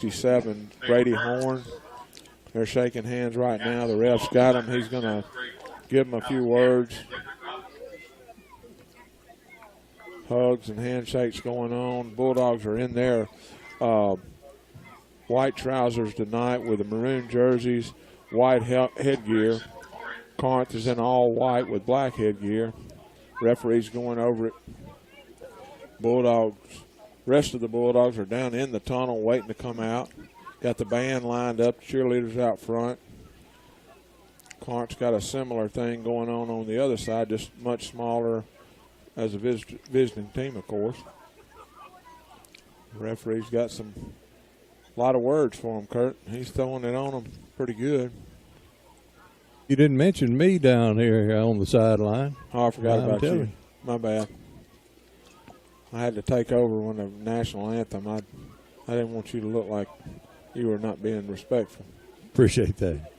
67, Brady Horn. They're shaking hands right now. The ref's got him. He's going to give him a few words. Hugs and handshakes going on. Bulldogs are in their white trousers tonight with the maroon jerseys, white headgear. Corinth is in all white with black headgear. Referee's going over it. Bulldogs, rest of the Bulldogs are down in the tunnel waiting to come out. Got the band lined up, cheerleaders out front. Corinth's got a similar thing going on the other side, just much smaller as a visiting team, of course. The referee's got a lot of words for him, Kurt. He's throwing it on them pretty good. You didn't mention me down here on the sideline. Oh, I forgot about you. My bad. I had to take over when the national anthem. I didn't want you to look like you were not being respectful. Appreciate that.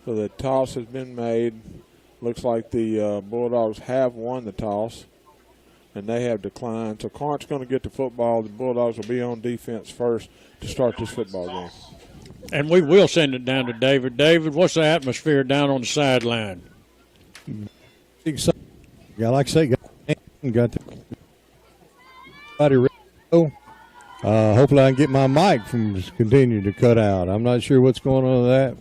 So the toss has been made. Looks like the Bulldogs have won the toss, and they have declined. So Corinth's going to get the football. The Bulldogs will be on defense first to start this football game. And we will send it down to David. David, what's the atmosphere down on the sideline? Yeah, like I say, got everybody ready to go. Hopefully I can get my mic from continuing to cut out. I'm not sure what's going on with that.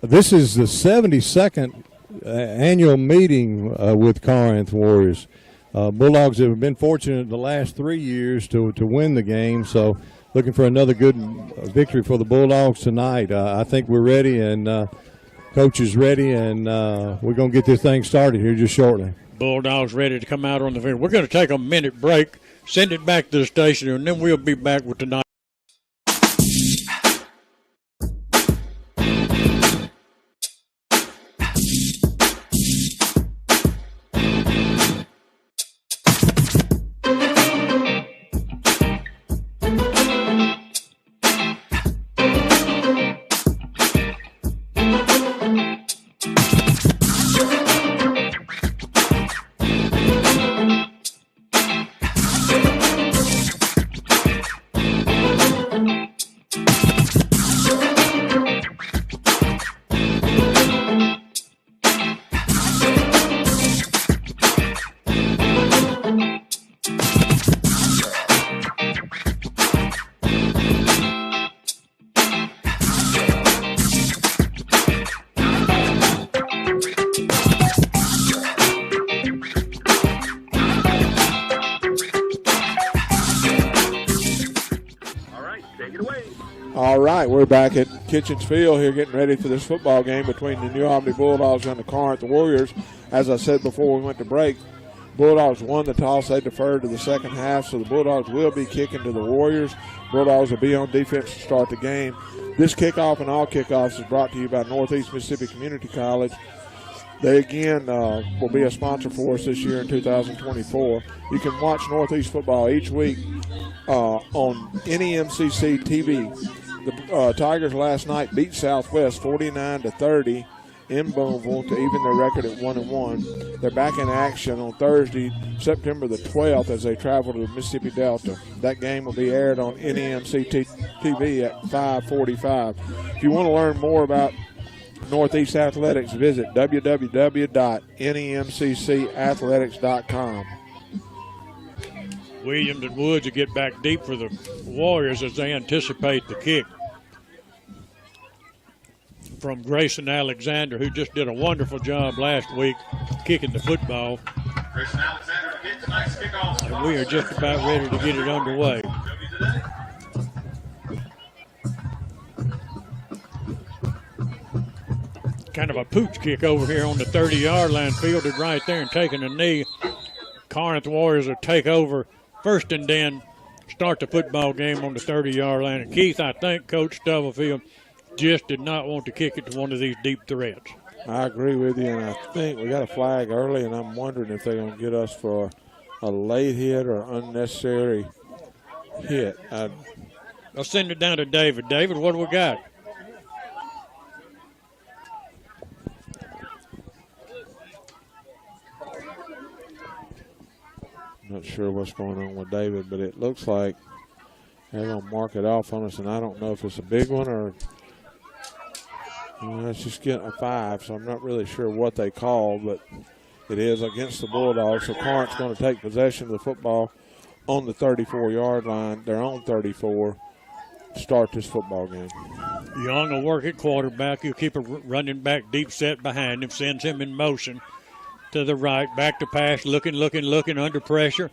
This is the 72nd annual meeting with Corinth Warriors. Bulldogs have been fortunate the last 3 years to win the game, so looking for another good victory for the Bulldogs tonight. I think we're ready, and Coach is ready, and we're going to get this thing started here just shortly. Bulldogs ready to come out on the field. We're going to take a minute break, send it back to the station, and then we'll be back with tonight. All right, we're back at Kitchens Field here getting ready for this football game between the New Albany Bulldogs and the Corinth Warriors. As I said before we went to break, Bulldogs won the toss. They deferred to the second half, so the Bulldogs will be kicking to the Warriors. Bulldogs will be on defense to start the game. This kickoff and all kickoffs is brought to you by Northeast Mississippi Community College. They, again, will be a sponsor for us this year in 2024. You can watch Northeast football each week on NEMCC TV. The Tigers last night beat Southwest 49-30 in Boonville to even their record at 1-1. They're back in action on Thursday, September the 12th, as they travel to the Mississippi Delta. That game will be aired on NEMC TV at 5:45. If you want to learn more about Northeast Athletics, visit www.nemccathletics.com. Williams and Woods will get back deep for the Warriors as they anticipate the kick from Grayson Alexander, who just did a wonderful job last week kicking the football. Grayson Alexander to get tonight's kickoff. And we are just about ready to get it underway. Kind of a pooch kick over here on the 30-yard line, fielded right there and taking a knee. Corinth Warriors will take over first and then start the football game on the 30-yard line. And Keith, I think Coach Stubblefield just did not want to kick it to one of these deep threats. I agree with you, and I think we got a flag early, and I'm wondering if they're going to get us for a late hit or unnecessary hit. I'll send it down to David. David, what do we got? Not sure what's going on with David, but it looks like They're going to mark it off on us, and I don't know if it's a big one or it's just getting a 5, so I'm not really sure what they call, but it is against the Bulldogs. So Corinth's going to take possession of the football on the 34-yard line. They're on 34 to start this football game. Young will work at quarterback. He'll keep a running back deep set behind him, sends him in motion to the right, back to pass, looking, under pressure.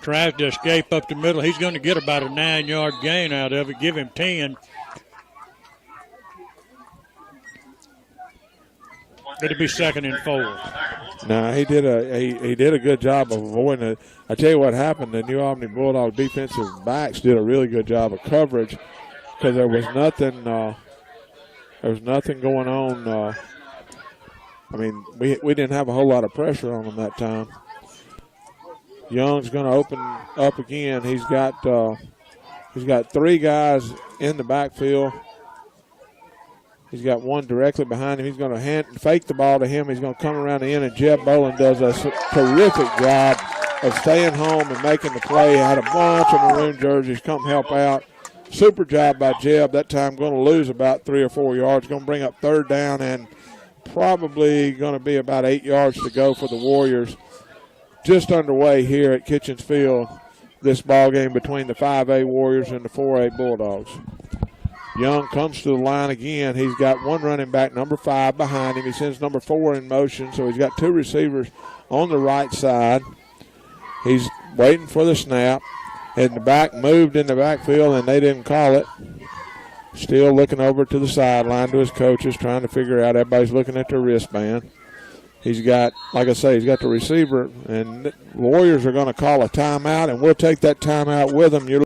Tries to escape up the middle. He's going to get about a 9-yard gain out of it, give him 10. It'll be 2nd and 4. Now he did a good job of avoiding it. I tell you what happened. The New Albany Bulldog defensive backs did a really good job of coverage because there was nothing. Going on. I mean, we didn't have a whole lot of pressure on them that time. Young's going to open up again. He's got 3 guys in the backfield. He's got one directly behind him. He's going to fake the ball to him. He's going to come around the end, and Jeb Bolin does a terrific job of staying home and making the play. Had a bunch of maroon jerseys come help out. Super job by Jeb. That time going to lose about 3 or 4 yards. Going to bring up 3rd down and probably going to be about 8 yards to go for the Warriors. Just underway here at Kitchens Field, this ball game between the 5A Warriors and the 4A Bulldogs. Young comes to the line again. He's got one running back, number 5, behind him. He sends number 4 in motion, so he's got 2 receivers on the right side. He's waiting for the snap. And the back moved in the backfield, and they didn't call it. Still looking over to the sideline to his coaches, trying to figure out. Everybody's looking at their wristband. He's got, like I say, he's got the receiver, and the Warriors are going to call a timeout, and we'll take that timeout with them.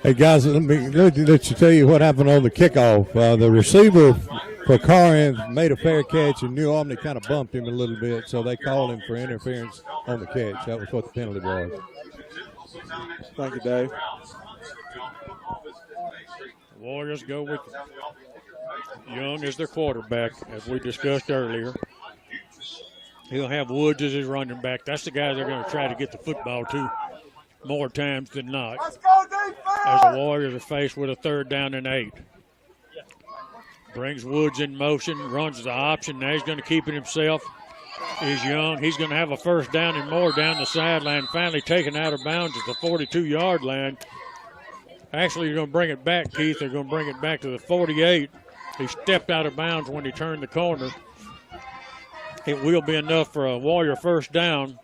Hey, guys, let you tell you what happened on the kickoff. The receiver for Corinth made a fair catch, and New Albany kind of bumped him a little bit, so they called him for interference on the catch. That was what the penalty was. Thank you, Dave. Warriors go with Young as their quarterback, as we discussed earlier. He'll have Woods as his running back. That's the guy they're going to try to get the football to more times than not. As the Warriors are faced with a 3rd down and 8. Brings Woods in motion, runs the option. Now he's going to keep it himself. Is Young. He's going to have a 1st down and more down the sideline, finally taken out of bounds at the 42-yard line. Actually, you're going to bring it back, Keith. They're going to bring it back to the 48. He stepped out of bounds when he turned the corner. It will be enough for a Warrior 1st down.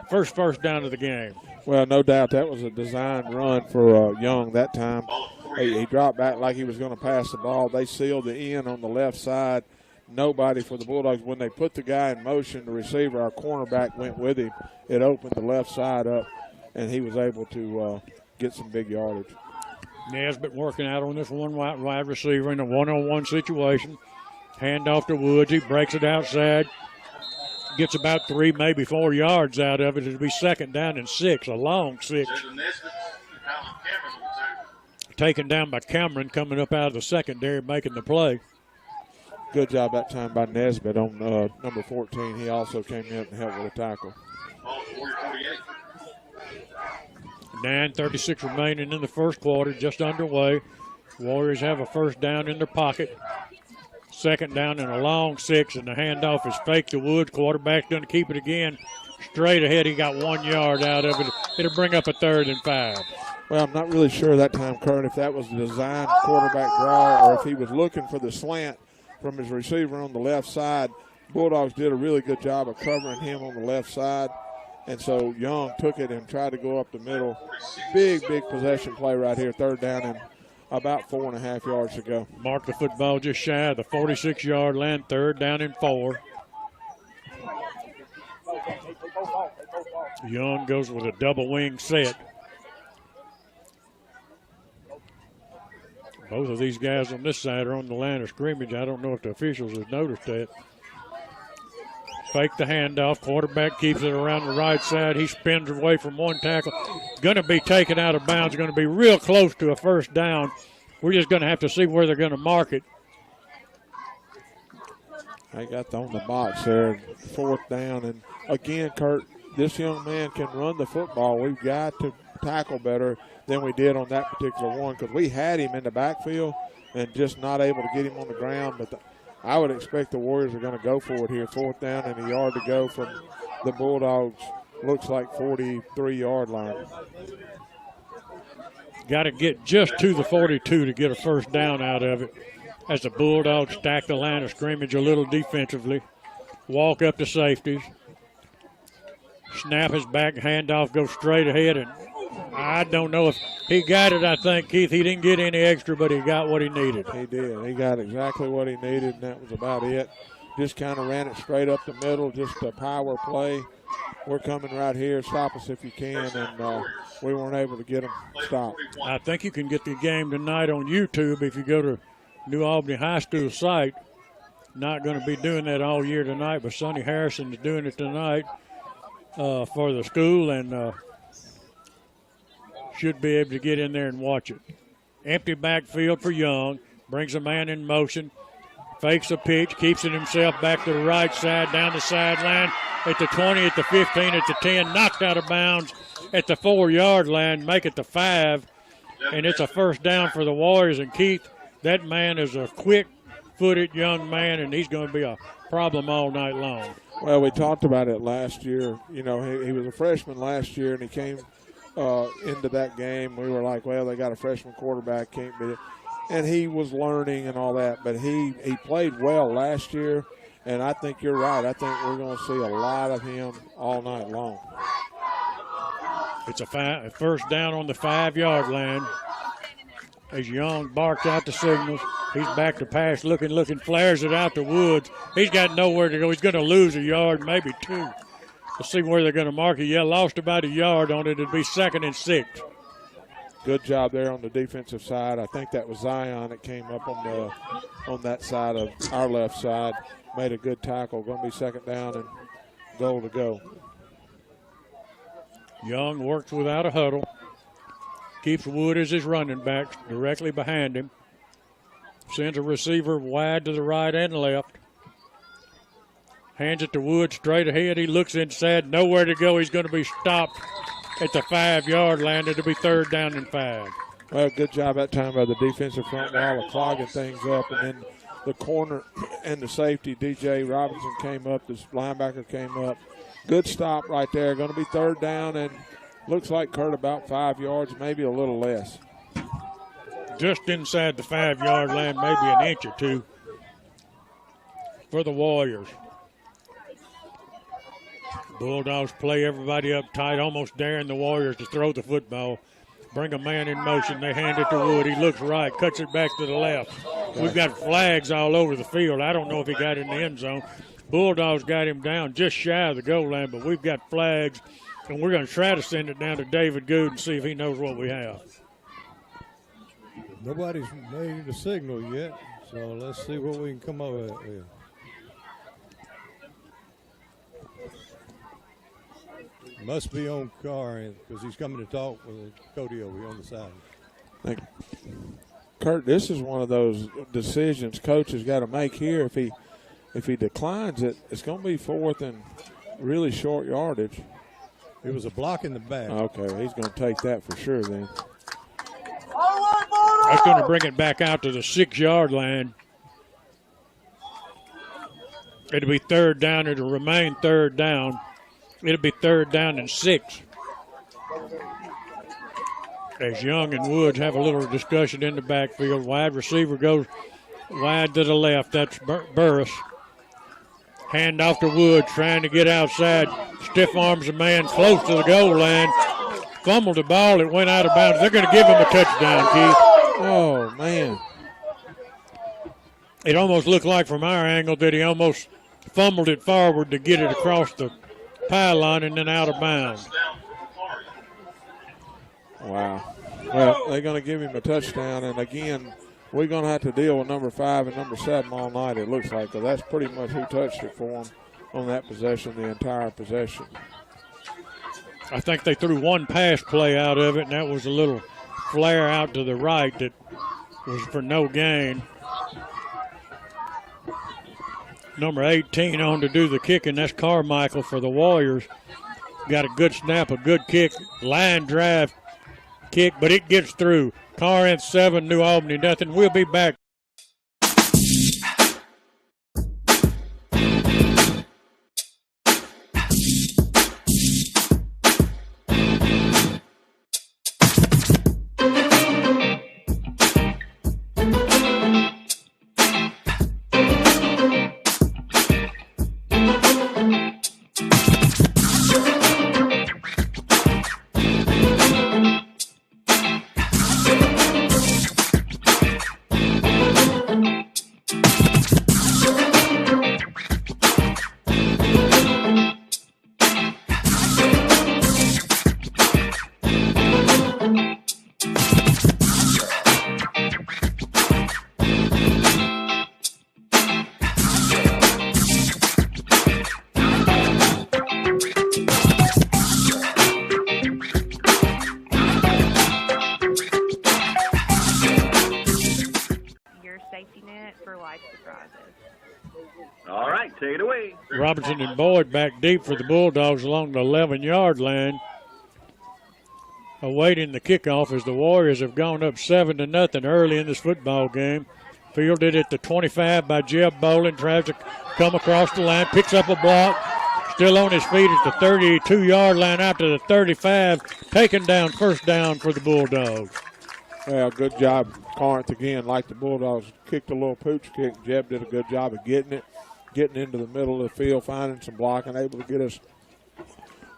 First down of the game. Well, no doubt that was a designed run for Young that time. He dropped back like he was going to pass the ball. They sealed the end on the left side. Nobody for the Bulldogs. When they put the guy in motion, the receiver, our cornerback, went with him. It opened the left side up, and he was able to get some big yardage. Nesbitt working out on this one wide receiver in a one-on-one situation. Hand off to Woods. He breaks it outside. Gets about 3, maybe 4 yards out of it. It'll be 2nd down and 6, a long 6. Taken down by Cameron, coming up out of the secondary, making the play. Good job that time by Nesbitt on number 14. He also came in and helped with a tackle. 9:36 remaining in the first quarter, just underway. Warriors have a 1st down in their pocket. 2nd down and a long 6, and the handoff is fake to Woods. Quarterback's going to keep it again. Straight ahead, he got 1 yard out of it. It'll bring up a 3rd and 5. Well, I'm not really sure that time, Kurt, if that was the design quarterback draw or if he was looking for the slant from his receiver on the left side. Bulldogs did a really good job of covering him on the left side. And so Young took it and tried to go up the middle. Big possession play right here, third down and about 4.5 yards to go. Mark the football just shy of the 46-yard line, third down and 4. Young goes with a double wing set. Both of these guys on this side are on the line of scrimmage. I don't know if the officials have noticed that. Fake the handoff. Quarterback keeps it around the right side. He spins away from one tackle. Going to be taken out of bounds. Going to be real close to a first down. We're just going to have to see where they're going to mark it. I got on the box there, fourth down. And again, Kurt, this young man can run the football. We've got to tackle better than we did on that particular one because we had him in the backfield and just not able to get him on the ground. But I would expect the Warriors are going to go for it here. Fourth down and a yard to go from the Bulldogs. Looks like 43-yard line. Got to get just to the 42 to get a first down out of it as the Bulldogs stack the line of scrimmage a little defensively. Walk up to safeties. Snap his back, handoff, goes straight ahead, and I don't know if he got it, I think, Keith. He didn't get any extra, but he got what he needed. He did. He got exactly what he needed, and that was about it. Just kind of ran it straight up the middle, just a power play. We're coming right here. Stop us if you can, and we weren't able to get him stopped. I think you can get the game tonight on YouTube if you go to New Albany High School site. Not going to be doing that all year tonight, but Sonny Harrison is doing it tonight for the school, and should be able to get in there and watch it. Empty backfield for Young. Brings a man in motion. Fakes a pitch. Keeps it himself back to the right side. Down the sideline. At the 20, at the 15, at the 10. Knocked out of bounds at the 4-yard line. Make it the 5. And it's a first down for the Warriors. And Keith, that man is a quick-footed young man, and he's going to be a problem all night long. Well, we talked about it last year. You know, he was a freshman last year, and he came into that game. We were like, well, they got a freshman quarterback, can't beat it. And he was learning and all that, but he played well last year, and I think you're right. I think we're going to see a lot of him all night long. It's a first down on the 5-yard line. As Young barks out the signals, he's back to pass, looking, flares it out to Woods. He's got nowhere to go. He's going to lose a yard, maybe 2. Let's see where they're going to mark it. Yeah, lost about a yard on it. It'd be 2nd and 6. Good job there on the defensive side. I think that was Zion that came up on that side of our left side. Made a good tackle. Going to be 2nd down and goal to go. Young works without a huddle. Keeps Wood as his running back directly behind him. Sends a receiver wide to the right and left. Hands it to Wood straight ahead. He looks inside. Nowhere to go. He's going to be stopped at the 5-yard line. It'll be 3rd down and 5. Well, good job that time by the defensive front wall of clogging things up. And then the corner and the safety, DJ Robinson, came up. This linebacker came up. Good stop right there. Going to be 3rd down and looks like, Kurt, about 5 yards, maybe a little less. Just inside the 5-yard line, maybe an inch or 2 for the Warriors. Bulldogs play everybody up tight, almost daring the Warriors to throw the football. Bring a man in motion. They hand it to Wood. He looks right, cuts it back to the left. We've got flags all over the field. I don't know if he got in the end zone. Bulldogs got him down just shy of the goal line, but we've got flags, and we're going to try to send it down to David Good and see if he knows what we have. Nobody's made the signal yet, so let's see what we can come up with. Must be on Carr because he's coming to talk with Cody over here on the side. Kurt, this is one of those decisions coach has got to make here. If he declines it, it's going to be 4th and really short yardage. It was a block in the back. Okay, he's going to take that for sure then. That's going to bring it back out to the 6-yard line. It'll be 3rd down. It'll remain 3rd down. It'll be 3rd down and 6. as Young and Woods have a little discussion in the backfield. Wide receiver goes wide to the left. That's Burris. Hand off to Woods, trying to get outside. Stiff arms a man close to the goal line. Fumbled the ball. It went out of bounds. They're going to give him a touchdown, Keith. Oh, man. It almost looked like from our angle that he almost fumbled it forward to get it across the pylon and then out of bounds. Wow. Well, they're going to give him a touchdown, and again, we're going to have to deal with number 5 and number 7 all night, it looks like, because that's pretty much who touched it for him on that possession, the entire possession. I think they threw one pass play out of it, and that was a little flare out to the right that was for no gain. Number 18 on to do the kicking. That's Carmichael for the Warriors. Got a good snap, a good kick, line drive kick, but it gets through. Corinth 7, New Albany nothing. We'll be back. Robinson and Boyd back deep for the Bulldogs along the 11-yard line. Awaiting the kickoff as the Warriors have gone up 7-0 early in this football game. Fielded at the 25 by Jeb Bolin. Tries to come across the line. Picks up a block. Still on his feet at the 32-yard line out to the 35. Taken down, first down for the Bulldogs. Well, good job, Corinth again. Like the Bulldogs kicked a little pooch kick. Jeb did a good job of getting it. Getting into the middle of the field, finding some blocking, able to get us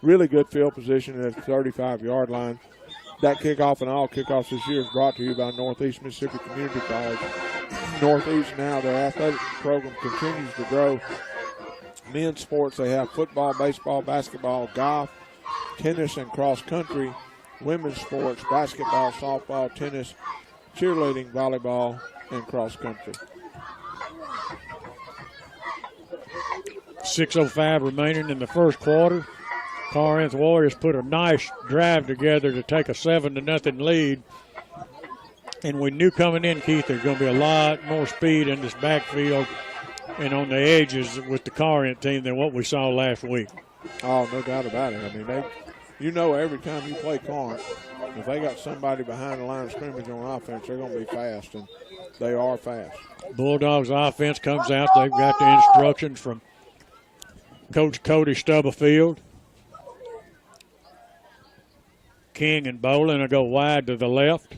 really good field position at the 35-yard line. That kickoff and all kickoffs this year is brought to you by Northeast Mississippi Community College. Northeast now, their athletic program continues to grow. Men's sports, they have football, baseball, basketball, golf, tennis, and cross country. Women's sports, basketball, softball, tennis, cheerleading, volleyball, and cross country. 6:05 remaining in the first quarter. Corinth Warriors put a nice drive together to take a 7-0 lead. And we knew coming in, Keith, there's going to be a lot more speed in this backfield and on the edges with the Corinth team than what we saw last week. Oh, no doubt about it. I mean, every time you play Corinth, if they got somebody behind the line of scrimmage on offense, they're going to be fast, and they are fast. Bulldogs offense comes out. They've got the instructions from Coach Cody Stubblefield. King and Bolin will go wide to the left.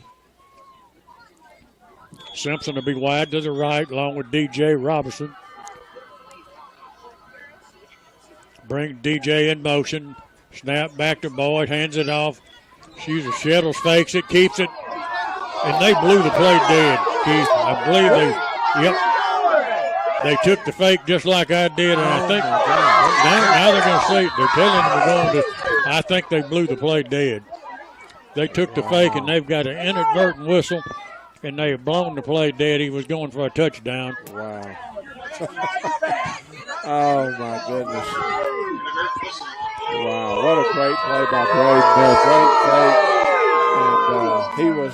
Simpson will be wide to the right along with DJ Robertson. Bring DJ in motion. Snap back to Boyd, hands it off. Shettles fakes it, keeps it. And they blew the play dead, Keith. I believe they took the fake just like I did, and I think now they're going to see it. They're telling them they're going to. I think they blew the play dead. They took the fake, and they've got an inadvertent whistle, and they have blown the play dead. He was going for a touchdown. Wow. Oh, my goodness. Wow, what a great play by Braden there. Great play. And he was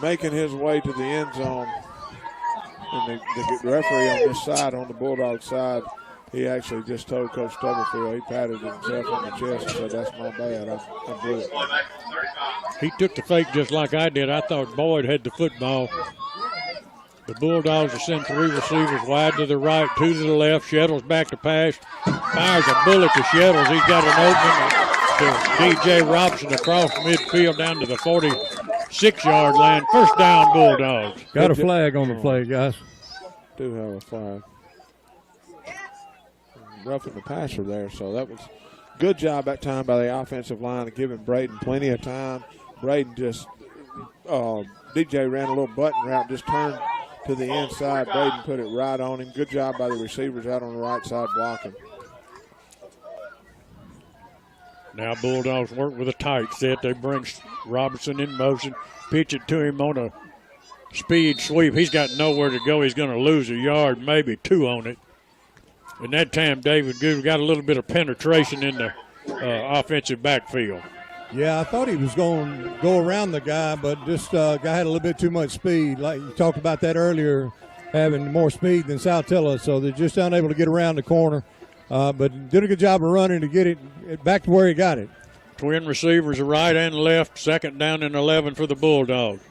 making his way to the end zone. And the referee on this side, on the Bulldog side, he actually just told Coach Stubblefield, he patted himself on the chest and said, that's my bad, I blew it. He took the fake just like I did. I thought Boyd had the football. The Bulldogs will send three receivers wide to the right, two to the left. Shettles back to pass. Fires a bullet to Shettles. He's got an opening to DJ Robinson across midfield down to the 6-yard line. First down, Bulldogs. Got a flag on the play, guys. Do have a flag. Roughing the passer there, so that was good job that time by the offensive line of giving Braden plenty of time. Braden just, DJ ran a little button route, just turned to the inside. Braden put it right on him. Good job by the receivers out on the right side blocking. Now Bulldogs work with a tight set. They bring Robinson in motion, pitch it to him on a speed sweep. He's got nowhere to go. He's going to lose a yard, maybe 2 on it. And that time, David Good got a little bit of penetration in the offensive backfield. Yeah, I thought he was going to go around the guy, but this guy had a little bit too much speed. Like you talked about that earlier, having more speed than Saltella, so they're just unable to get around the corner. But did a good job of running to get it back to where he got it. Twin receivers, right and left. Second down and 11 for the Bulldogs.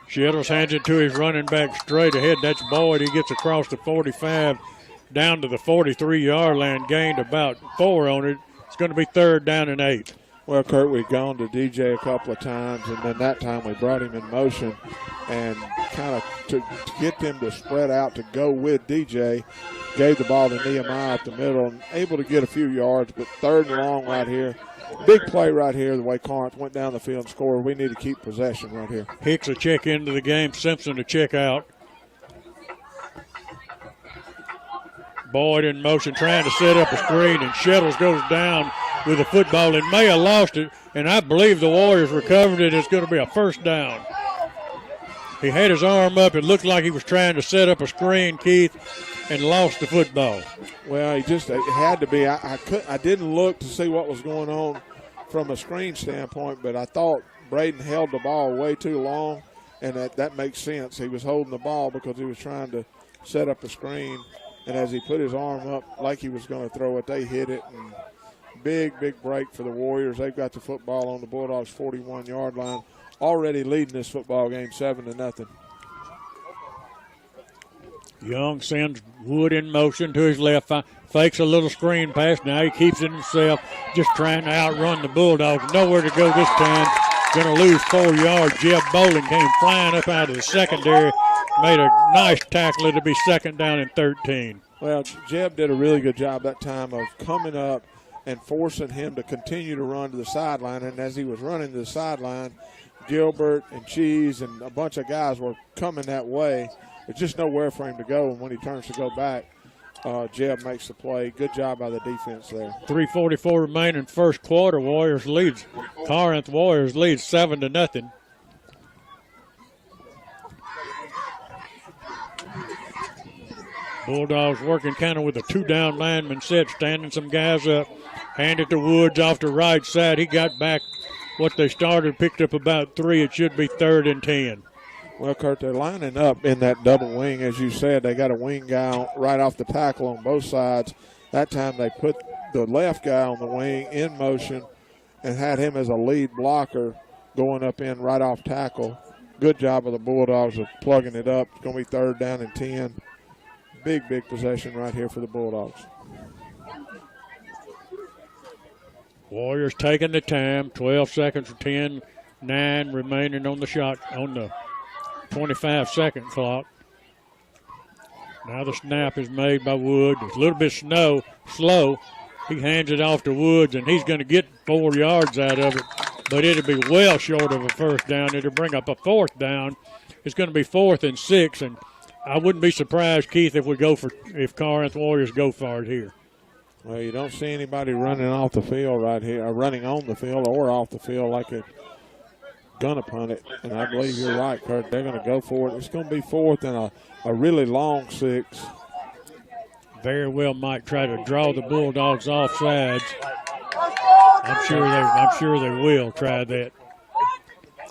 Shettles hands it to his running back straight ahead. That's Boyd. He gets across the 45 down to the 43-yard line, gained about 4 on it. It's going to be 3rd down and 8. Well, Kurt, we've gone to DJ a couple of times, and then that time we brought him in motion and kind of to get them to spread out to go with DJ, gave the ball to Nehemiah up the middle and able to get a few yards, but 3rd and long right here. Big play right here, the way Corinth went down the field and scored. We need to keep possession right here. Hicks a check into the game, Simpson to check out. Boyd in motion, trying to set up a screen, and Shettles goes down with the football and may have lost it, and I believe the Warriors recovered it. It's going to be a 1st down. He had his arm up. It looked like he was trying to set up a screen, Keith, and lost the football. Well, it had to be. I didn't look to see what was going on from a screen standpoint, but I thought Braden held the ball way too long, and that makes sense. He was holding the ball because he was trying to set up a screen, and as he put his arm up like he was going to throw it, they hit it. And big break for the Warriors. They've got the football on the Bulldogs' 41-yard line, already leading this football game 7-0. Young sends Wood in motion to his left, fakes a little screen pass. Now he keeps it himself, just trying to outrun the Bulldogs. Nowhere to go this time. Going to lose 4 yards. Jeb Bowling came flying up out of the secondary, made a nice tackle. It'll be 2nd down and 13. Well, Jeb did a really good job that time of coming up and forcing him to continue to run to the sideline. And as he was running to the sideline, Gilbert and Cheese and a bunch of guys were coming that way. There's just nowhere for him to go, and when he turns to go back, Jeb makes the play. Good job by the defense there. 3:44 remaining first quarter. Corinth Warriors leads 7-0. Bulldogs working kind of with a 2-down lineman set, standing some guys up. Hand it to Woods off the right side. He got back what they started, picked up about 3. It should be 3rd and 10. Well, Kurt, they're lining up in that double wing. As you said, they got a wing guy right off the tackle on both sides. That time they put the left guy on the wing in motion and had him as a lead blocker going up in right off tackle. Good job of the Bulldogs of plugging it up. It's going to be 3rd down and 10. Big possession right here for the Bulldogs. Warriors taking the time. 12 seconds for 10. 9 remaining on the shot on the 25-second clock. Now the snap is made by Wood. It's a little bit slow. He hands it off to Woods, and he's going to get 4 yards out of it, but it'll be well short of a 1st down. It'll bring up a 4th down. It's going to be 4th and 6, and I wouldn't be surprised, Keith, if Corinth Warriors go for it here. Well, you don't see anybody running off the field right here, or running on the field or off the field like it. Gonna punt it, and I believe you're right, Kurt. They're going to go for it. It's going to be 4th and a really long 6. Very well might try to draw the Bulldogs off sides. I'm sure they will try that.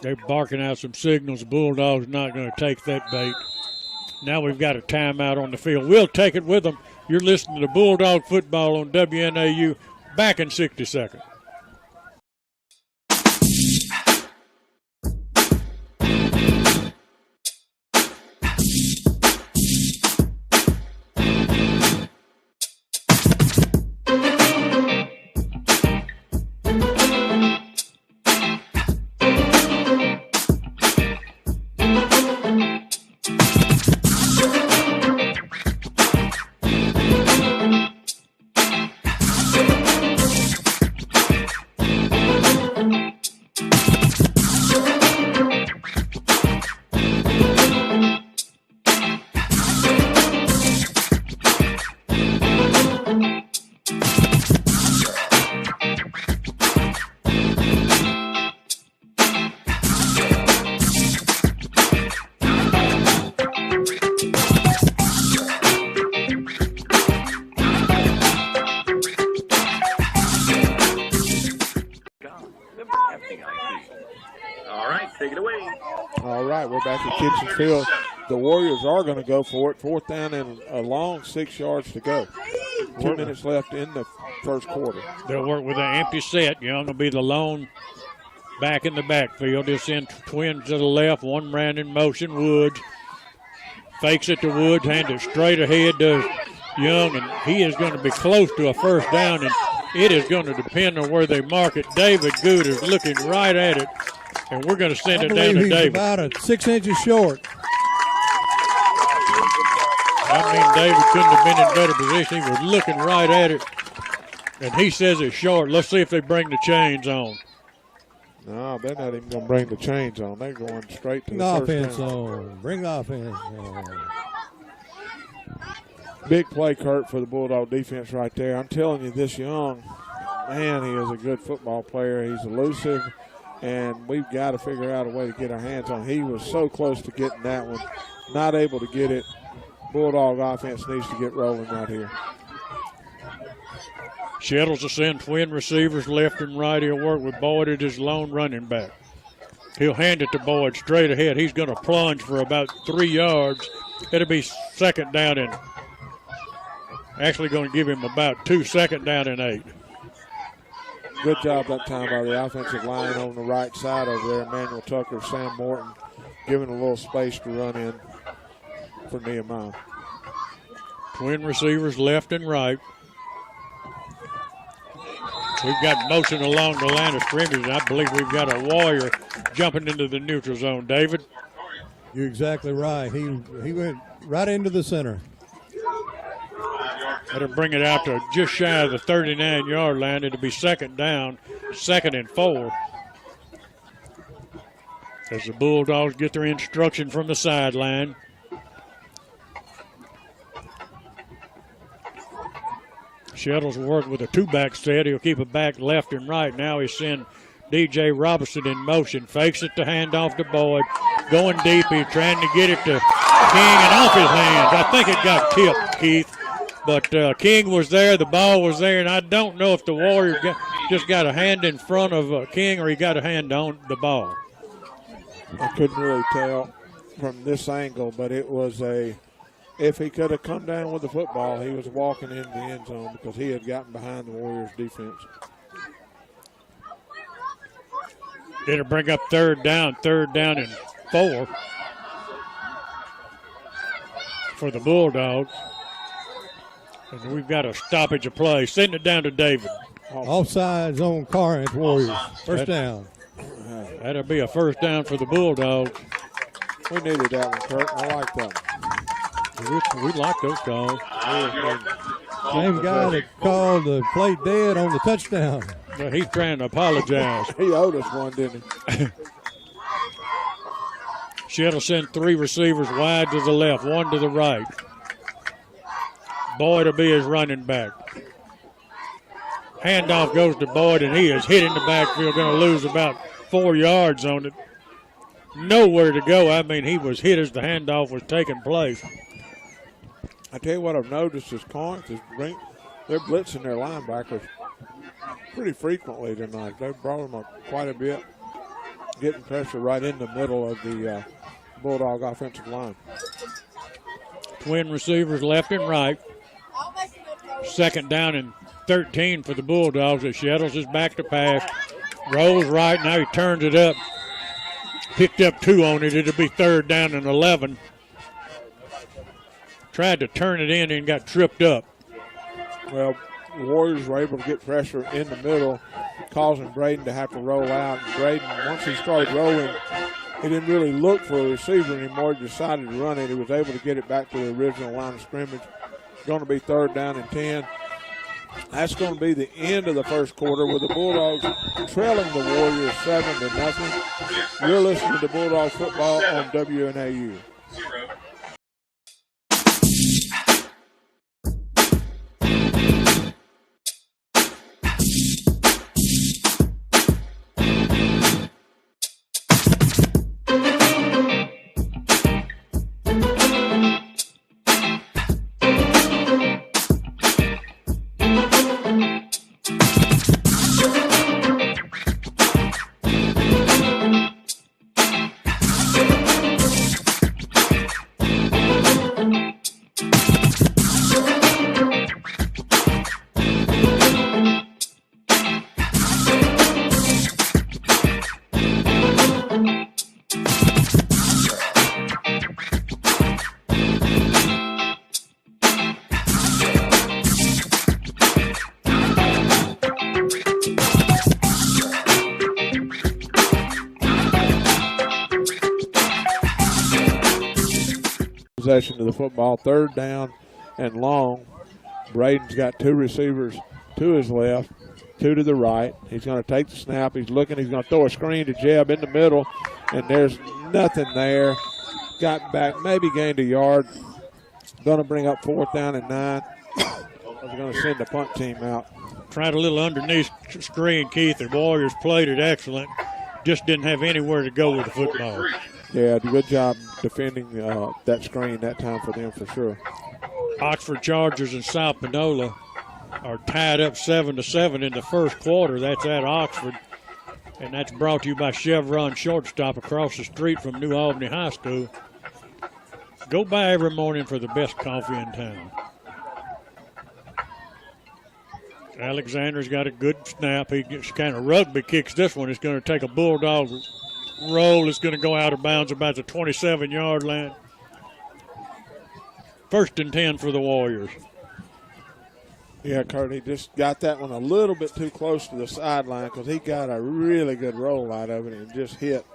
They're barking out some signals. The Bulldogs not going to take that bait. Now we've got a timeout on the field. We'll take it with them. You're listening to Bulldog Football on WNAU. Back in 60 seconds. All right, take it away. All right, we're back at Kitchen Field. The Warriors are going to go for it. 4th down and a long 6 yards to go. 2 minutes left in the first quarter. They'll work with an empty set. Young will be the lone back in the backfield. They'll send twins to the left. One ran in motion. Woods fakes it to Woods, hands it straight ahead to Young, and he is going to be close to a first down, and it is going to depend on where they mark it. David Good is looking right at it, and we're going to send it down to he's David. About 6 inches short. I mean, David couldn't have been in better position. He was looking right at it, and he says it's short. Let's see if they bring the chains on. No, they're not even going to bring the chains on. They're going straight to the first Offense down. on. Bring the offense on. Big play, Kurt, for the Bulldog defense right there. I'm telling you, this Young, man, he is a good football player. He's elusive, and we've got to figure out a way to get our hands on him. He was so close to getting that one, not able to get it. Bulldog offense needs to get rolling right here. Shettles will send twin receivers left and right. He'll work with Boyd at his lone running back. He'll hand it to Boyd straight ahead. He's going to plunge for about 3 yards. It'll be 2nd down and actually going to give him about 2 2nd down and 8. Good job that time by the offensive line on the right side over there. Emmanuel Tucker, Sam Morton, giving a little space to run in for Nehemiah. Twin receivers left and right. We've got motion along the line of scrimmage, and I believe we've got a Warrior jumping into the neutral zone. David? You're exactly right. He went right into the center. That'll bring it out to just shy of the 39-yard line. It'll be 2nd down, 2nd and 4. As the Bulldogs get their instruction from the sideline. Shettles will work with a 2-back set. He'll keep it back left and right. Now he's send DJ Robinson in motion. Fakes it to hand off to Boyd. Going deep. He's trying to get it to King and off his hands. I think it got tipped, Keith. But King was there. The ball was there. And I don't know if the Warrior just got a hand in front of King or he got a hand on the ball. I couldn't really tell from this angle, but it was if he could have come down with the football, he was walking in the end zone because he had gotten behind the Warriors' defense. It'll bring up 3rd down and 4 for the Bulldogs. And we've got a stoppage of play. Send it down to David. Offsides on Corinth Warriors. First down. That'll be a 1st down for the Bulldogs. We needed that one, Kurt. I like that one. We like those calls. Same guy that called the play dead on the touchdown. But he's trying to apologize. He owed us one, didn't he? Shett'll send 3 receivers wide to the left, 1 to the right. Boyd will be his running back. Handoff goes to Boyd, and he is hit in the backfield, going to lose about 4 yards on it. Nowhere to go. I mean, he was hit as the handoff was taking place. I tell you what I've noticed is Corinth they're blitzing their linebackers pretty frequently tonight. They've brought them up quite a bit, getting pressure right in the middle of the Bulldog offensive line. Twin receivers left and right. 2nd down and 13 for the Bulldogs as Shettles is back to pass. Rolls right, now he turns it up. Picked up 2 on it. It'll be 3rd down and 11. Tried to turn it in and got tripped up. Well, the Warriors were able to get pressure in the middle, causing Braden to have to roll out. And Braden, once he started rolling, he didn't really look for a receiver anymore. He decided to run it. He was able to get it back to the original line of scrimmage. Going to be 3rd down and 10. That's going to be the end of the first quarter with the Bulldogs trailing the Warriors 7-0. You're listening to Bulldog football on WNAU. possession of the football. 3rd down and long. Braden's got 2 receivers to his left, 2 to the right. He's going to take the snap. He's looking. He's going to throw a screen to Jeb in the middle, and there's nothing there. Got back, maybe gained a yard. Going to bring up 4th down and 9. We're going to send the punt team out. Tried a little underneath screen, Keith. The Warriors played it excellent. Just didn't have anywhere to go with the football. Yeah, good job defending that screen that time for them for sure. Oxford Chargers and South Panola are tied up 7-7 in the first quarter. That's at Oxford. And that's brought to you by Chevron Shortstop across the street from New Albany High School. Go by every morning for the best coffee in town. Alexander's got a good snap. He gets kind of rugby kicks this one. It's going to take a Bulldog roll. It's going to go out of bounds about the 27-yard line. 1st and 10 for the Warriors. Yeah, Kurt, he just got that one a little bit too close to the sideline because he got a really good roll out of it and just hit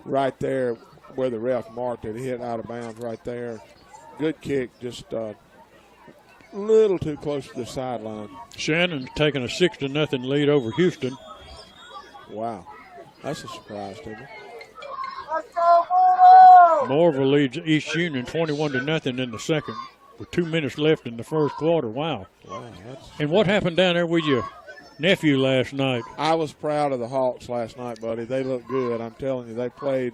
right there where the ref marked it. He hit out of bounds right there. Good kick, just a little too close to the sideline. Shannon's taking a 6-0 lead over Houston. Wow, that's a surprise to me. Morville leads East Union 21-0 in the second with 2 minutes left in the first quarter. Wow. And what happened down there with your nephew last night? I was proud of the Hawks last night, buddy. They looked good. I'm telling you, they played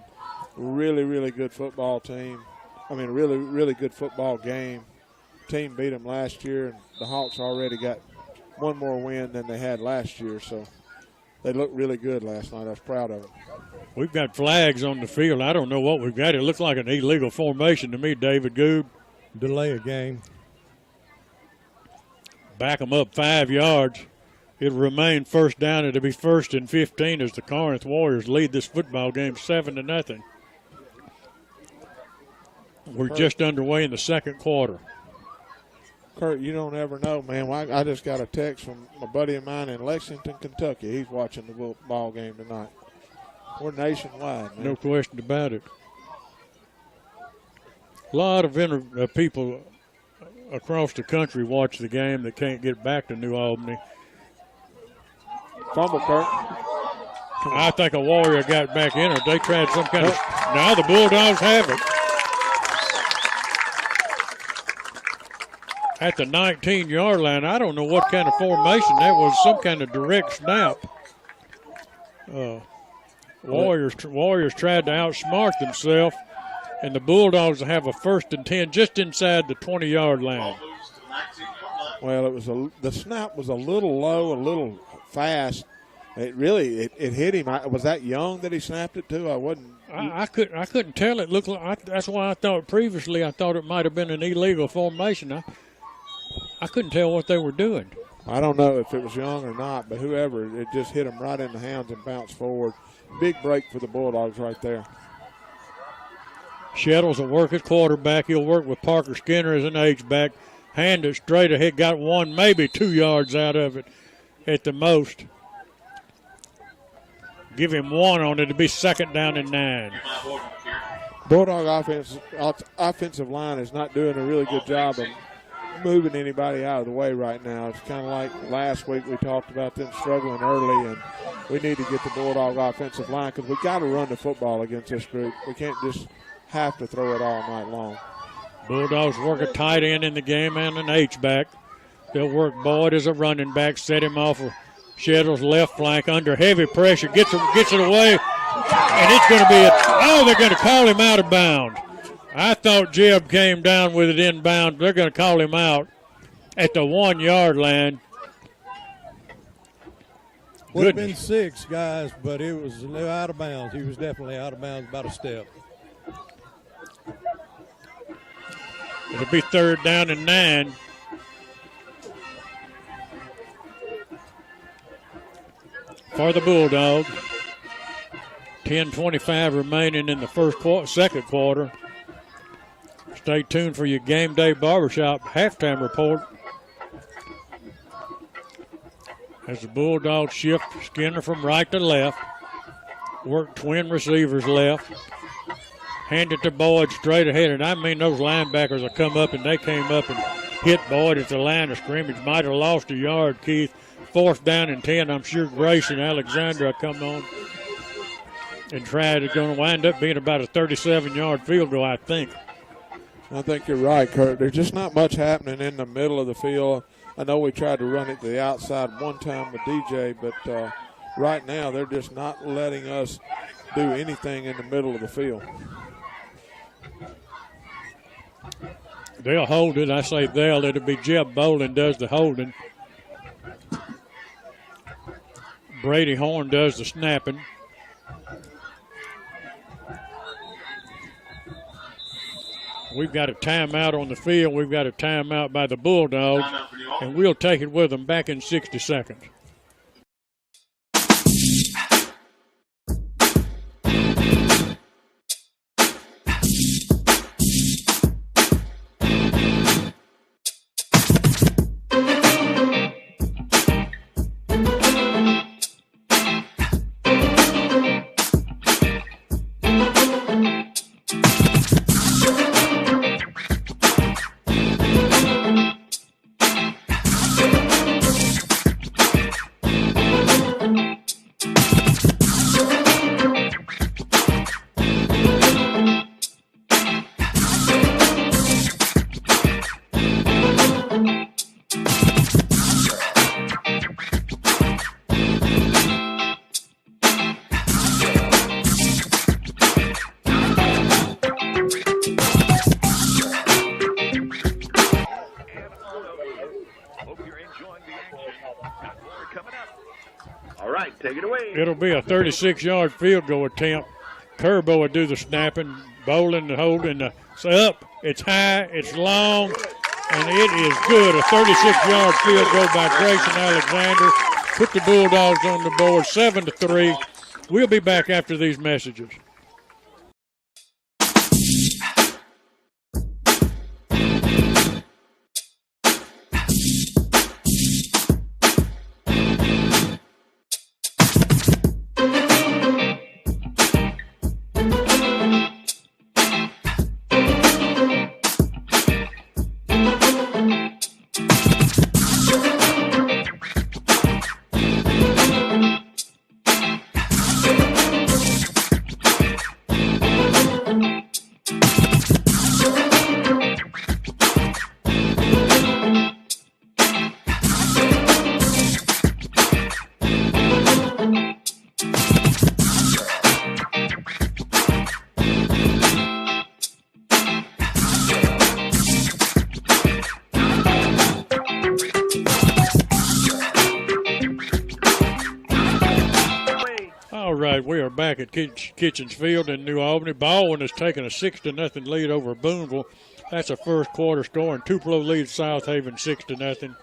really, really good football team. Really, really good football game. Team beat them last year, and the Hawks already got one more win than they had last year, so they looked really good last night. I was proud of them. We've got flags on the field. I don't know what we've got. It looks like an illegal formation to me, David Good. Delay a game. Back them up 5 yards. It'll remain 1st down. It'll be 1st and 15 as the Corinth Warriors lead this football game 7-0. We're just underway in the second quarter. Kurt, you don't ever know, man. I just got a text from a buddy of mine in Lexington, Kentucky. He's watching the ball game tonight. We're nationwide, man. No question about it. A lot of people across the country watch the game that can't get back to New Albany. Fumble, Kurt. I think a Warrior got back in it. They tried some kind of. Now the Bulldogs have it. At the 19-yard line, I don't know what kind of formation that was. Some kind of direct snap. Warriors tried to outsmart themselves, and the Bulldogs have a 1st and 10 just inside the 20-yard line. Well, the snap was a little low, a little fast. It really hit him. Was that Young that he snapped it to? I couldn't tell. It looked like that's why I thought previously it might have been an illegal formation. I couldn't tell what they were doing. I don't know if it was Young or not, but whoever, it just hit him right in the hands and bounced forward. Big break for the Bulldogs right there. Shettles will work at quarterback. He'll work with Parker Skinner as an H-back. Hand it straight ahead. Got 1, maybe 2 yards out of it at the most. Give him 1 on it. It'll be 2nd down and 9. Bulldog offensive line is not doing a really good job of moving anybody out of the way right now. It's kind of like last week we talked about them struggling early, and we need to get the Bulldog offensive line because we got to run the football against this group. We can't just have to throw it all night long. Bulldogs work a tight end in the game and an H-back. They'll work Boyd as a running back, set him off of Shettles' left flank under heavy pressure, gets it away, and it's going to be they're going to call him out of bounds. I thought Jeb came down with it inbound. They're going to call him out at the 1-yard line. Would have been 6, guys, but it was out of bounds. He was definitely out of bounds about a step. It'll be 3rd down and 9. For the Bulldogs. 10:25 remaining in the second quarter. Stay tuned for your Game Day Barbershop halftime report. As the Bulldogs shift Skinner from right to left. Work twin receivers left. handed to Boyd straight ahead. And I mean, those linebackers will come up, and they came up and hit Boyd at the line of scrimmage. Might have lost a yard, Keith. 4th down and 10. I'm sure Grace and Alexandra come on and tried. It's going to wind up being about a 37-yard field goal, I think. I think you're right, Kurt. There's just not much happening in the middle of the field. I know we tried to run it to the outside one time with DJ, but right now they're just not letting us do anything in the middle of the field. They'll hold it. I say they'll. It'll be Jeb Bolin does the holding. Brady Horn does the snapping. We've got a timeout on the field. We've got a timeout by the Bulldogs, and we'll take it with them back in 60 seconds. It'll be a 36-yard field goal attempt. Kerbo will do the snapping, Bolin the holding. It's up, it's high, it's long, and it is good. A 36-yard field goal by Grayson Alexander. Put the Bulldogs on the board, 7-3. We'll be back after these messages. We are back at Kitchens Field in New Albany. Baldwin has taken a 6-0 lead over Boonville. That's a first quarter score, and Tupelo leads South Haven 6-0.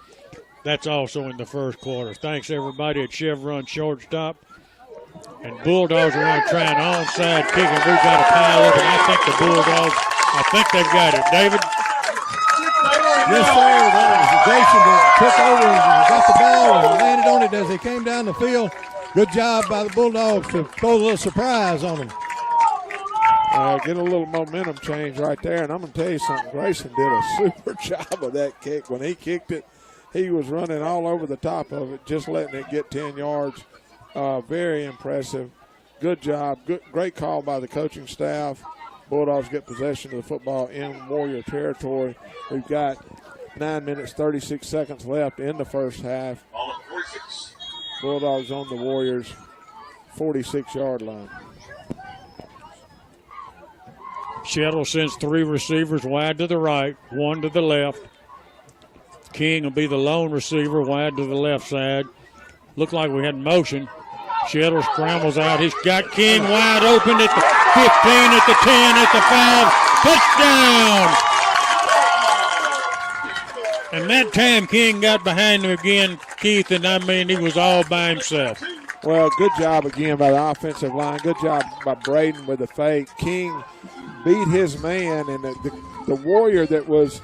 That's also in the first quarter. Thanks everybody at Chevron shortstop. And Bulldogs are going to try an onside kick, and we've got a pile of it. I think the Bulldogs, I think they've got it. David? Yes, sir. That was Jason that took over and got the ball and landed on it as they came down the field. Good job by the Bulldogs to throw a little surprise on them. Get a little momentum change right there, and I'm going to tell you something. Grayson did a super job of that kick. When he kicked it, he was running all over the top of it, just letting it get 10 yards. Very impressive. Good job. Great call by the coaching staff. Bulldogs get possession of the football in Warrior territory. We've got 9 minutes, 36 seconds left in the first half. Bulldogs on the Warriors' 46-yard line. Shettle sends 3 receivers wide to the right, 1 to the left. King will be the lone receiver wide to the left side. Looked like we had motion. Shettle scrambles out. He's got King wide open at the 15, at the 10, at the 5. Touchdown! And that time King got behind him again, Keith, and I mean he was all by himself. Well, good job again by the offensive line. Good job by Braden with the fake. King beat his man, and the Warrior that was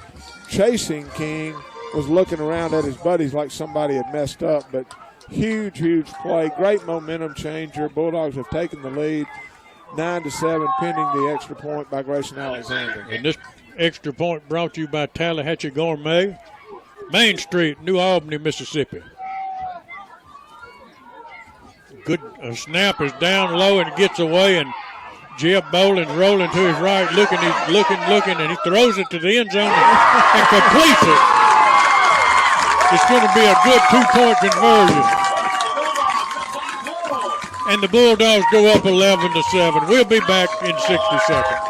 chasing King was looking around at his buddies like somebody had messed up. But huge, huge play. Great momentum changer. Bulldogs have taken the lead. 9-7, pending the extra point by Grayson Alexander. And this extra point brought to you by Tallahatchie Gourmet, Main Street, New Albany, Mississippi. Good snap is down low and gets away, and Jeb Boland's rolling to his right, looking, and he throws it to the end zone and completes it. It's going to be a good 2-point conversion. And the Bulldogs go up 11-7. We'll be back in 60 seconds.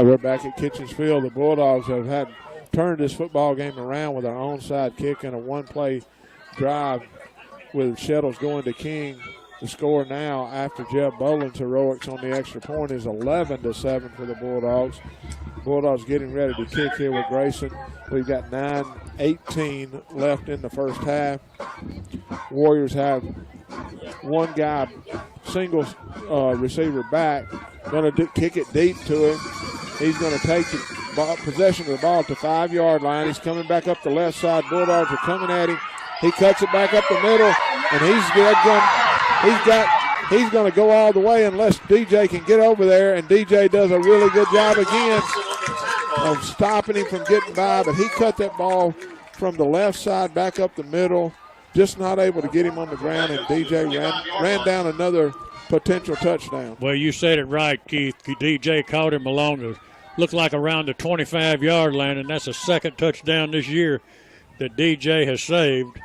We're back at Kitchens Field. The Bulldogs have turned this football game around with our onside kick and a one-play drive with Shettles going to King. The score now after Jeb Boland's heroics on the extra point is 11-7 for the Bulldogs. Bulldogs getting ready to kick here with Grayson. We've got 9:18 left in the first half. Warriors have one guy, single receiver back, going to kick it deep to him. He's going to take the possession of the ball at the 5-yard line. He's coming back up the left side. Bulldogs are coming at him. He cuts it back up the middle, and he's going to go all the way unless DJ can get over there, and DJ does a really good job again of stopping him from getting by, but he cut that ball from the left side back up the middle, just not able to get him on the ground, and DJ ran down another potential touchdown. Well, you said it right, Keith. DJ caught him along looked like around the 25-yard line, and that's the second touchdown this year that DJ has saved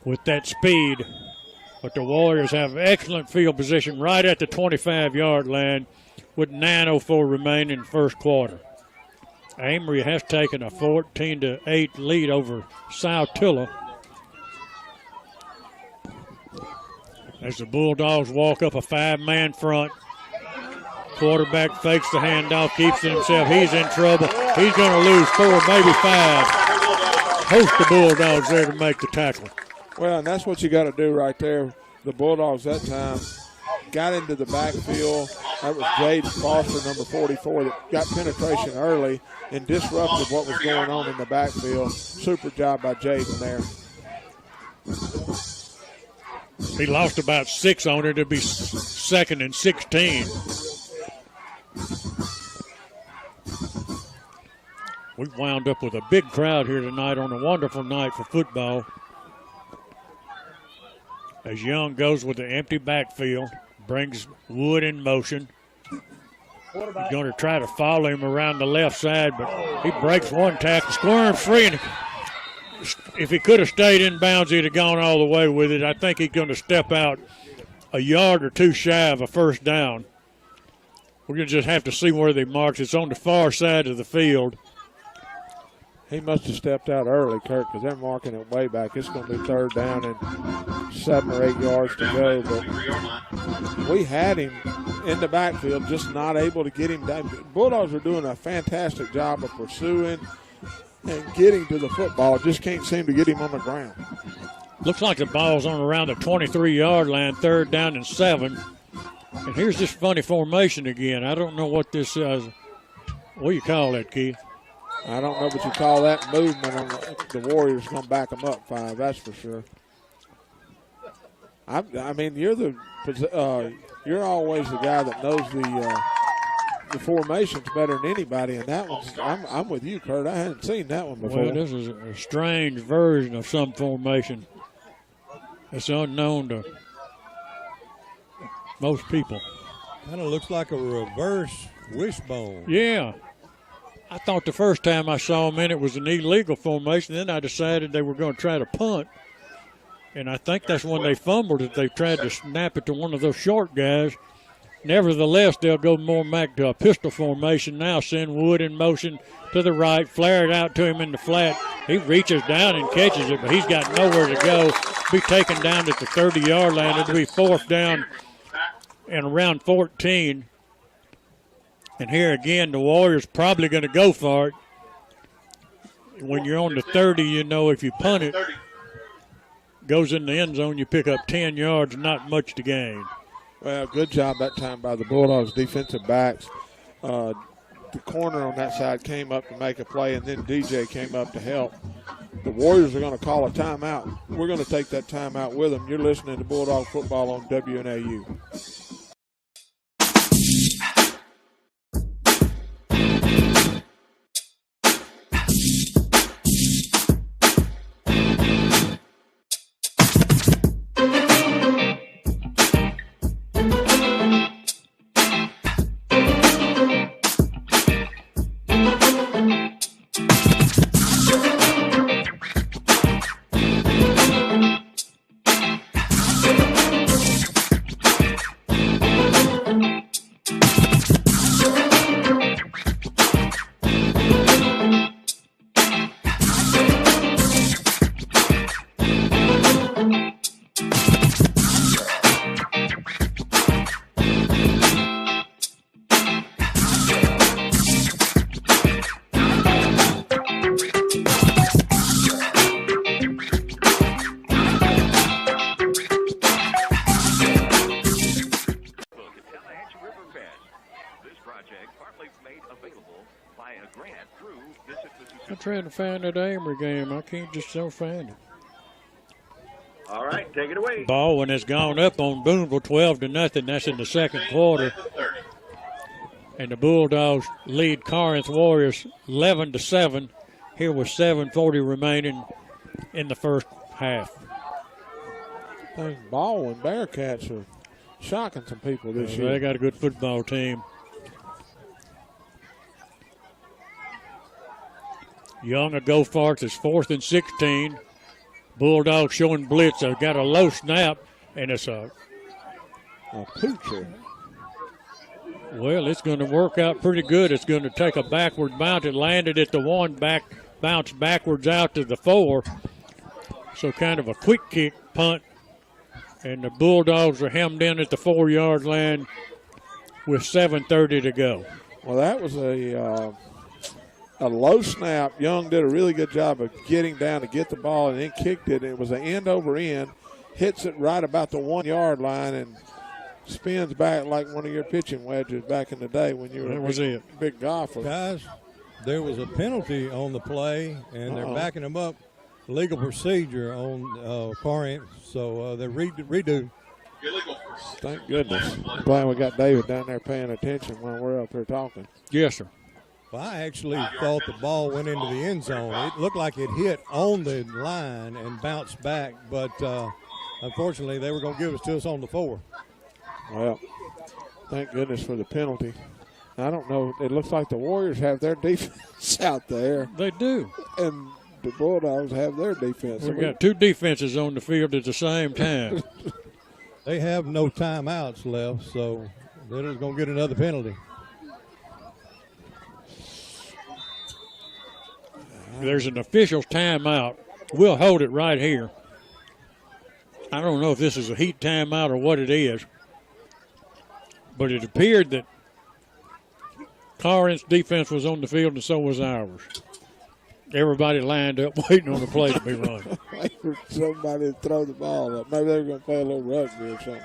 with that speed. But the Warriors have excellent field position right at the 25-yard line with 9:04 remaining in the first quarter. Amory has taken a 14-8 lead over Saltillo. As the Bulldogs walk up a 5-man front, quarterback fakes the handoff, keeps it himself. He's in trouble. He's going to lose 4, maybe 5. Host the Bulldogs there to make the tackle. Well, and that's what you got to do right there. The Bulldogs that time got into the backfield. That was Jade Foster, number 44, that got penetration early and disrupted what was going on in the backfield. Super job by Jaden there. He lost about 6 on it. It'll be 2nd and 16. We've wound up with a big crowd here tonight on a wonderful night for football. As Young goes with the empty backfield, brings Wood in motion. He's going to try to follow him around the left side, but he breaks one tackle, squirms free, and if he could have stayed in bounds, he'd have gone all the way with it. I think he's going to step out a yard or 2 shy of a first down. We're going to just have to see where they mark. It's on the far side of the field. He must have stepped out early, Kurt, because they're marking it way back. It's going to be 3rd down and 7 or 8 yards to go. But we had him in the backfield, just not able to get him down. Bulldogs are doing a fantastic job of pursuing and getting to the football. Just can't seem to get him on the ground. Looks like the ball's on around the 23-yard line, 3rd down and 7. And here's this funny formation again. I don't know what this is. What do you call that, Keith? I don't know what you call that movement. On the Warriors going to back them up 5, that's for sure. I mean, you're always the guy that knows the formations better than anybody, and that one's I'm with you, Kurt. I hadn't seen that one before. Well, this is a strange version of some formation. It's unknown to most people. Kind of looks like a reverse Wishbone. Yeah. I thought the first time I saw them in it was an illegal formation. Then I decided they were going to try to punt. And I think that's when they fumbled it. They tried to snap it to one of those short guys. Nevertheless, they'll go more back to a pistol formation now. Send Wood in motion to the right, flare it out to him in the flat. He reaches down and catches it, but he's got nowhere to go. Be taken down at the 30-yard line. It'll be fourth down and around 14. And here again, the Warriors probably going to go for it. When you're on the 30, you know if you punt it, goes in the end zone, you pick up 10 yards, not much to gain. Well, good job that time by the Bulldogs defensive backs. The corner on that side came up to make a play, and then DJ came up to help. The Warriors are going to call a timeout. We're going to take that timeout with them. You're listening to Bulldog Football on WNAU. I'm trying to find that Amory game. I can't just so find it. All right, take it away. Baldwin has gone up on Boonville 12-0. That's in the second quarter. And the Bulldogs lead Corinth Warriors 11-7. Here with 7:40 remaining in the first half. Those Baldwin Bearcats are shocking some people this year. They got a good football team. Young a go for it. It's 4th and 16. Bulldogs showing blitz. They've got a low snap, and it's a poocher. Well, it's going to work out pretty good. It's going to take a backward bounce. It landed at the 1, bounced backwards out to the 4. So kind of a quick kick punt. And the Bulldogs are hemmed in at the 4-yard line with 7:30 to go. Well, that was a low snap. Young did a really good job of getting down to get the ball and then kicked it. It was an end over end, hits it right about the 1-yard line and spins back like one of your pitching wedges back in the day when you were a big golfer. Guys, there was a penalty on the play, and they're backing them up. Legal procedure on Corinth, so they redo. Thank goodness. I'm glad we got David down there paying attention when we're up here talking. Yes, sir. Well, I actually thought the ball went into the end zone. It looked like it hit on the line and bounced back, but unfortunately they were going to give it to us on the 4. Well, thank goodness for the penalty. I don't know. It looks like the Warriors have their defense out there. They do. And the Bulldogs have their defense. We've got 2 defenses on the field at the same time. They have no timeouts left, so they're just going to get another penalty. There's an official's timeout. We'll hold it right here. I don't know if this is a heat timeout or what it is, but it appeared that Corinth's defense was on the field and so was ours. Everybody lined up waiting on the play to be run. Wait for somebody to throw the ball up. Maybe they were going to play a little rugby or something.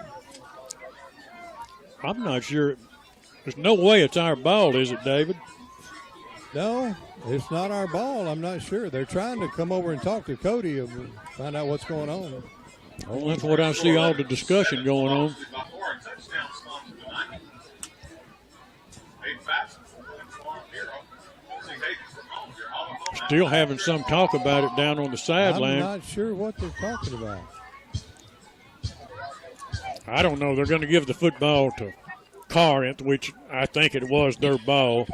I'm not sure. There's no way it's our ball, is it, David? No, it's not our ball. I'm not sure. They're trying to come over and talk to Cody and find out what's going on. Well, that's what I see all the discussion going on. Still having some talk about it down on the sideline. I'm not sure what they're talking about. I don't know. They're going to give the football to Corinth, which I think it was their ball.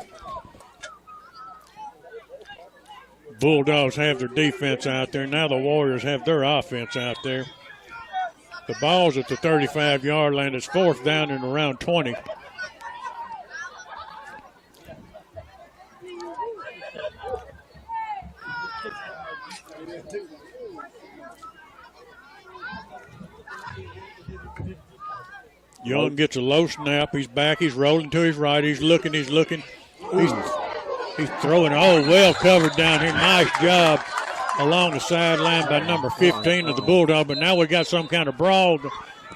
Bulldogs have their defense out there. Now the Warriors have their offense out there. The ball's at the 35-yard line. It's 4th down and around 20. Young gets a low snap. He's back. He's rolling to his right. He's looking. He's throwing. Oh, well covered down here. Nice job along the sideline by number 15 of the Bulldog. But now we got some kind of brawl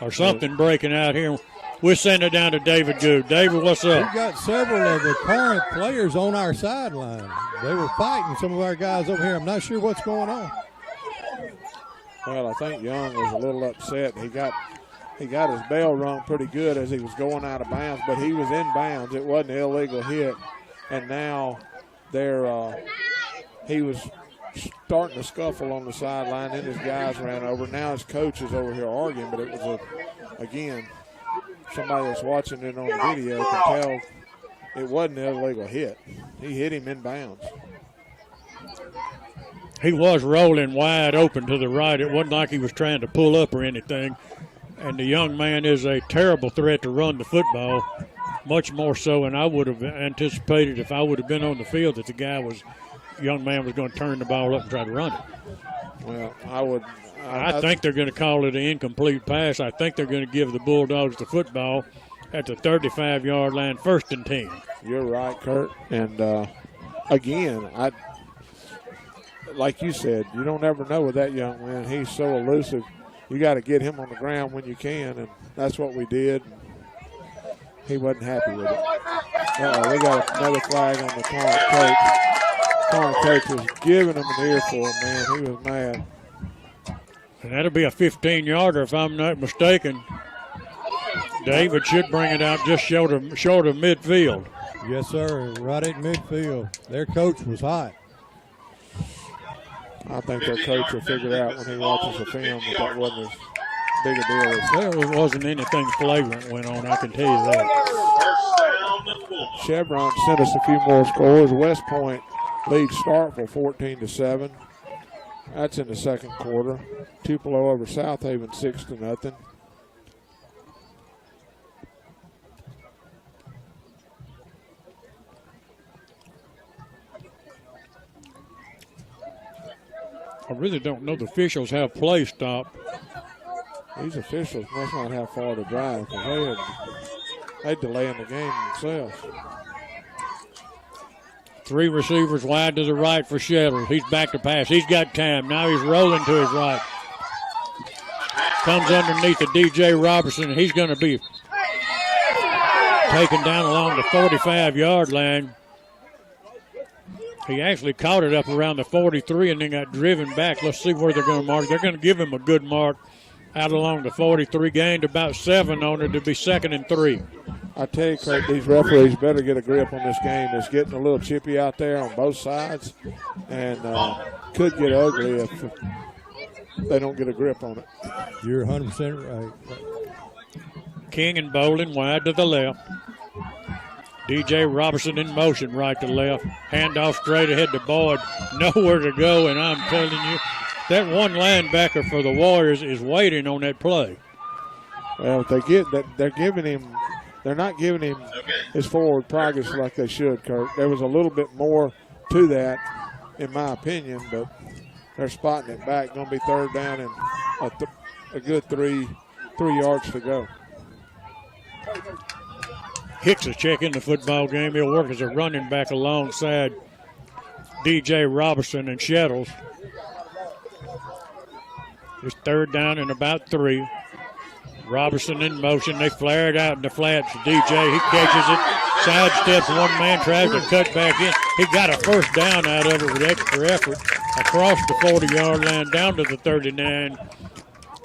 or something breaking out here. We'll send it down to David Good. David, what's up? We've got several of the Corinth players on our sideline. They were fighting some of our guys over here. I'm not sure what's going on. Well, I think Young was a little upset. He got his bell rung pretty good as he was going out of bounds, but he was in bounds. It wasn't an illegal hit. And now he was starting to scuffle on the sideline, and his guys ran over. Now his coach is over here arguing, but it was, again, somebody that's watching it on the video can tell it wasn't an illegal hit. He hit him in bounds. He was rolling wide open to the right. It wasn't like he was trying to pull up or anything. And the young man is a terrible threat to run the football, much more so than I would have anticipated if I would have been on the field that the young man was going to turn the ball up and try to run it. Well, I think they're going to call it an incomplete pass. I think they're going to give the Bulldogs the football at the 35-yard line, 1st and 10. You're right, Kurt. And, again, like you said, you don't ever know with that young man. He's so elusive. You got to get him on the ground when you can, and that's what we did. He wasn't happy with it. We got another flag on the Corinth coach. Corinth coach was giving him an earful, man. He was mad. And that'll be a 15-yarder if I'm not mistaken. David should bring it out just short of midfield. Yes, sir, right at midfield. Their coach was hot. I think their coach will figure out when he watches the film that wasn't as big a deal as there wasn't anything flagrant went on, I can tell you that. Chevron sent us a few more scores. West Point leads Starkville 14-7. That's in the second quarter. Tupelo over South Haven 6-0. I really don't know. The officials have play stop. These officials must not have far to drive because they delaying the game themselves. 3 receivers wide to the right for Shettles. He's back to pass. He's got time. Now he's rolling to his right. Comes underneath the DJ Robertson. He's going to be taken down along the 45-yard line. He actually caught it up around the 43 and then got driven back. Let's see where they're going to mark. They're going to give him a good mark out along the 43. Gained about 7 on it to be 2nd and 3. I tell you, Kurt, these referees better get a grip on this game. It's getting a little chippy out there on both sides and could get ugly if they don't get a grip on it. You're 100% right. King and Bolin wide to the left. DJ Robertson in motion right to left. Handoff straight ahead to Boyd. Nowhere to go, and I'm telling you, that one linebacker for the Warriors is waiting on that play. Well, if they're not giving him his forward progress like they should, Kurt. There was a little bit more to that, in my opinion, but they're spotting it back. Going to be 3rd down and a good 3 yards to go. Hicks is checking the football game. He'll work as a running back alongside DJ Robertson and Shettles. It's 3rd down and about 3. Robertson in motion. They flare it out in the flats. DJ, he catches it, sidesteps one man, tries to cut back in. He got a 1st down out of it with extra effort across the 40-yard line down to the 39.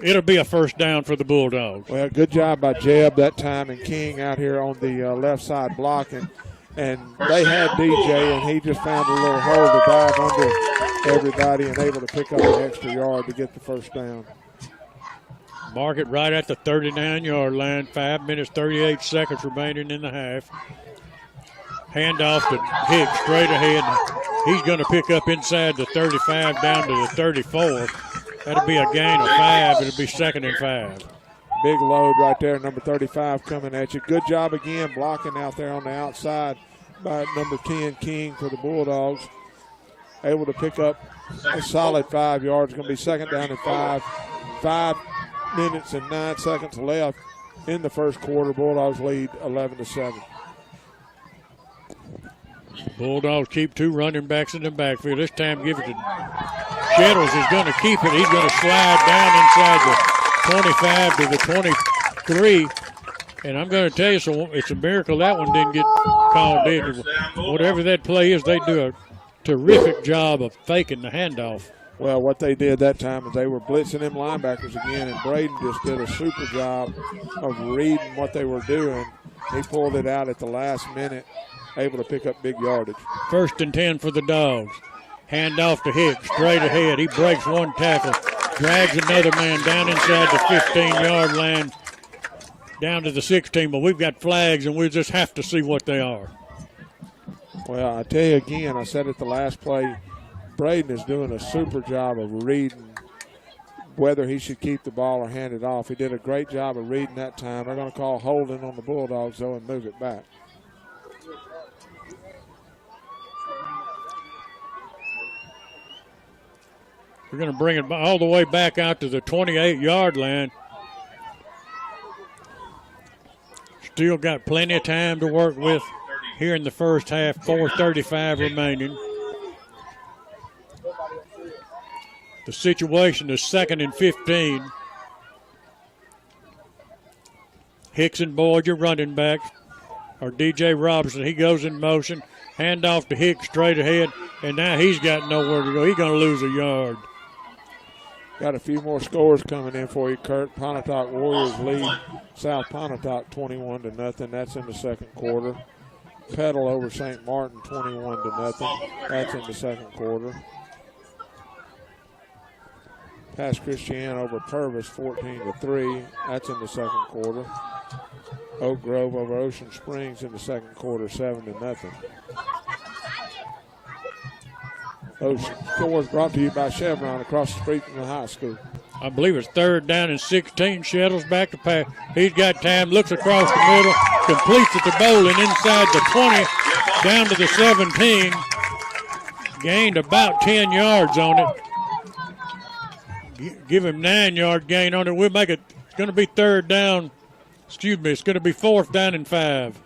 It'll be a 1st down for the Bulldogs. Well, good job by Jeb that time and King out here on the left side blocking. And they had DJ, and he just found a little hole to dive under everybody and able to pick up an extra yard to get the 1st down. Mark it right at the 39-yard line. 5 minutes, 38 seconds remaining in the half. Handoff to Hicks straight ahead. He's going to pick up inside the 35 down to the 34. That'll be a gain of 5. It'll be 2nd and 5. Big load right there, number 35 coming at you. Good job again blocking out there on the outside by number 10, King, for the Bulldogs. Able to pick up a solid 5 yards. Going to be 2nd down and 5. 5 minutes and 9 seconds left in the first quarter. Bulldogs lead 11-7. Bulldogs keep 2 running backs in the backfield. This time give it to Shettles. Is going to keep it. He's going to slide down inside the 25 to the 23. And I'm going to tell you, so it's a miracle that one didn't get called in. Whatever that play is, they do a terrific job of faking the handoff. Well, what they did that time is they were blitzing them linebackers again, and Braden just did a super job of reading what they were doing. He pulled it out at the last minute, able to pick up big yardage. 1st and 10 for the Dogs. Handoff to Hicks, straight ahead. He breaks one tackle, drags another man down inside the 15-yard line, down to the 16. But we've got flags, and we just have to see what they are. Well, I tell you again, I said it the last play, Braden is doing a super job of reading whether he should keep the ball or hand it off. He did a great job of reading that time. They're going to call holding on the Bulldogs, though, and move it back. We're going to bring it all the way back out to the 28-yard line. Still got plenty of time to work with here in the first half. 4:35 remaining. The situation is 2nd and 15. Hicks and Boyd, your running backs, or DJ Robertson. He goes in motion. Handoff to Hicks straight ahead, and now he's got nowhere to go. He's going to lose a yard. Got a few more scores coming in for you, Kurt. Pontotoc Warriors lead South Pontotoc 21-0. That's in the second quarter. Petal over St. Martin 21-0. That's in the second quarter. Pass Christian over Purvis 14-3. That's in the second quarter. Oak Grove over Ocean Springs in the second quarter, 7-0. Those scores brought to you by Chevron across the street from the high school. I believe it's 3rd down and 16. Shettles back to pass. He's got time, looks across the middle, completes it to Bolin inside the 20, down to the 17. Gained about 10 yards on it. Give him 9-yard gain on it. We'll make it, it's going to be 3rd down. Excuse me, it's going to be 4th down and 5.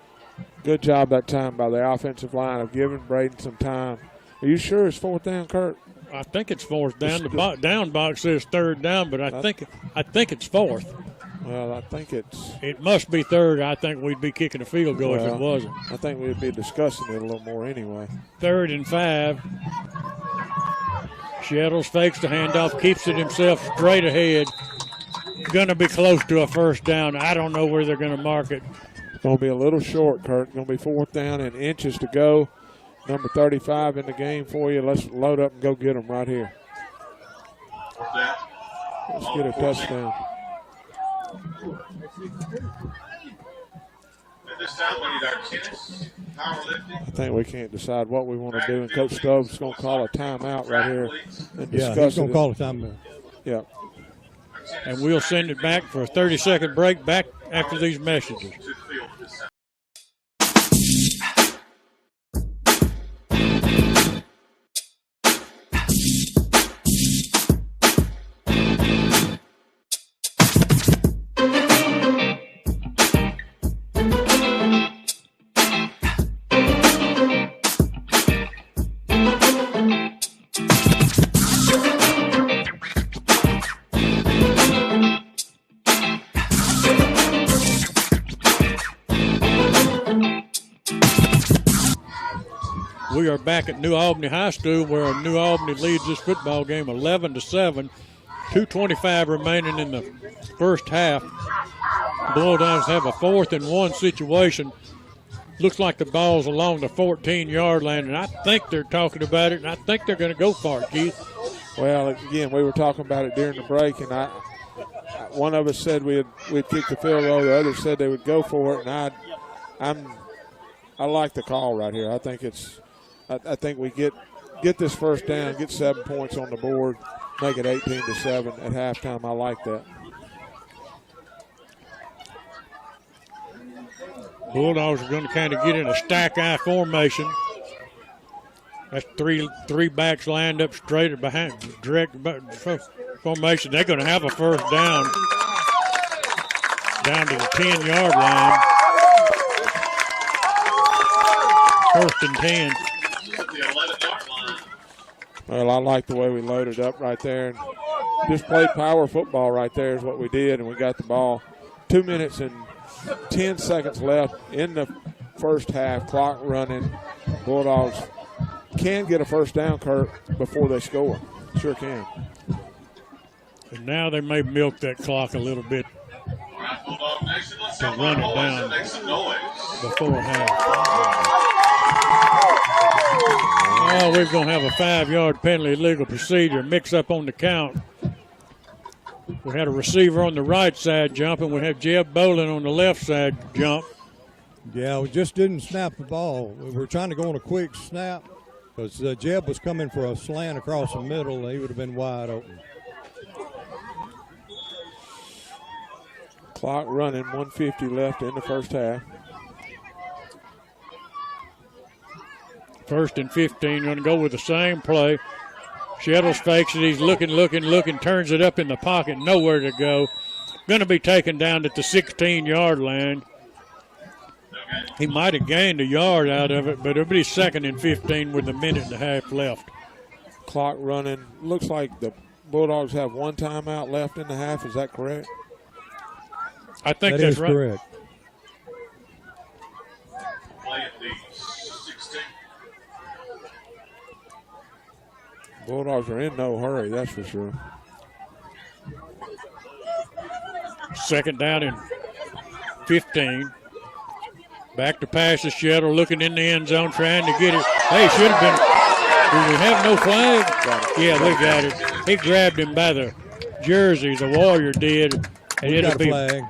Good job that time by the offensive line of giving Braden some time. Are you sure it's 4th down, Kurt? I think it's 4th down. The down box says 3rd down, but I think it's 4th. Well, I think it's. It must be 3rd. I think we'd be kicking a field goal if it wasn't. I think we'd be discussing it a little more anyway. 3rd and 5. Shettles fakes the handoff, keeps it himself straight ahead. Going to be close to a 1st down. I don't know where they're going to mark it. It's going to be a little short, Kurt. Going to be 4th down and inches to go. Number 35 in the game for you. Let's load up and go get them right here. Let's get a touchdown. At this time, we need our tennis, powerlifting. I think we can't decide what we want to do, and Coach Stubbs going to call a timeout right here and Yeah, discuss he's going to call a timeout. Yeah. And we'll send it back for a 30-second break back after these messages. We are back at New Albany High School, where New Albany leads this football game 11-7. 2:25 remaining in the first half. Bulldogs have a 4th and 1 situation. Looks like the ball's along the 14-yard line, and I think they're talking about it, and I think they're going to go for it, Keith. Well, again, we were talking about it during the break, and one of us said we'd kick the field goal. The other said they would go for it, and I like the call right here. I think I think we get this first down, get 7 points on the board, make it 18-7 at halftime. I like that. Bulldogs are going to kind of get in a stack eye formation. That's three backs lined up straight behind, direct formation. They're going to have a first down to the 10-yard line. First and 10. Well, I like the way we loaded up right there. And just played power football right there is what we did, and we got the ball. 2 minutes and 10 seconds left in the first half, clock running. Bulldogs can get a first down, Kurt, before they score. Sure can. And now they may milk that clock a little bit to run it down before half. Oh, we're going to have a 5-yard penalty, legal procedure, mix up on the count. We had a receiver on the right side jump, and we have Jeb Bolin on the left side jump. Yeah, we just didn't snap the ball. We were trying to go on a quick snap because Jeb was coming for a slant across the middle, and he would have been wide open. Clock running, 1:50 left in the first half. First and 15, going to go with the same play. Shettles fakes it. He's looking, turns it up in the pocket, nowhere to go. Going to be taken down at the 16-yard line. He might have gained a yard out of it, but it'll be second and 15 with a minute and a half left. Clock running. Looks like the Bulldogs have one timeout left in the half. Is that correct? I think that that's is right. Correct. Bulldogs are in no hurry, that's for sure. Second down and 15. Back to pass to Shettle, looking in the end zone, trying to get it. Hey, should have been. Do we have no flag? Yeah, we got it. He grabbed him by the jersey, the Warrior did. And it'll be flag.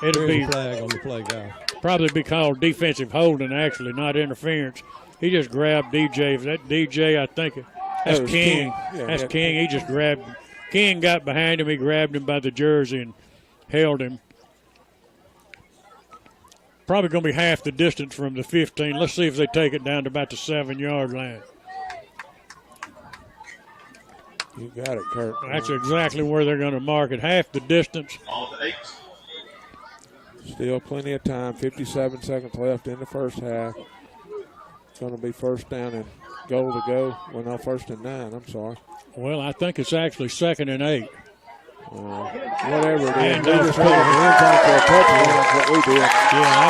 It'll be flag on the play guy. Probably be called defensive holding, actually, not interference. He just grabbed DJ. Is that DJ, I think? That's King. Yeah, That's King. He just grabbed him. King got behind him. He grabbed him by the jersey and held him. Probably going to be half the distance from the 15. Let's see if they take it down to about the 7-yard line. You got it, Kurt. That's exactly where they're going to mark it. Half the distance. Still plenty of time. 57 seconds left in the first half. It's going to be first down and goal to go. Well, no, first and 9. I'm sorry. Well, I think it's actually 2nd and 8. Whatever it is, we just put the end zone for a touchdown. That's what we did. Yeah,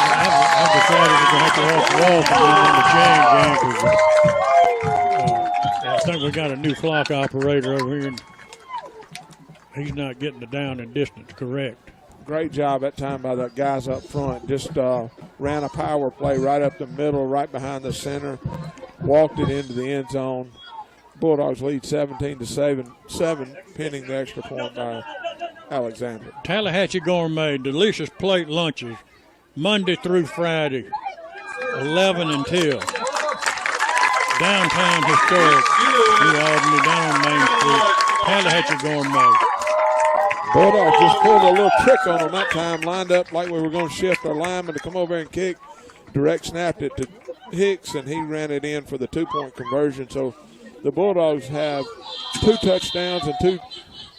I've decided we're going to have to walk and then the chain gang. I think we got a new clock operator over here, and he's not getting the down and distance correct. Great job that time by the guys up front. Just ran a power play right up the middle, right behind the center, walked it into the end zone. Bulldogs lead 17-7, pinning the extra point by Alexander. Tallahatchie Gourmet, delicious plate lunches, Monday through Friday, 11 until. Downtown historic, New Albany, down Main Street, Tallahatchie Gourmet. Bulldogs just pulled a little trick on them that time, lined up like we were going to shift our lineman to come over and kick. Direct snapped it to Hicks, and he ran it in for the 2-point conversion. So the Bulldogs have 2 touchdowns and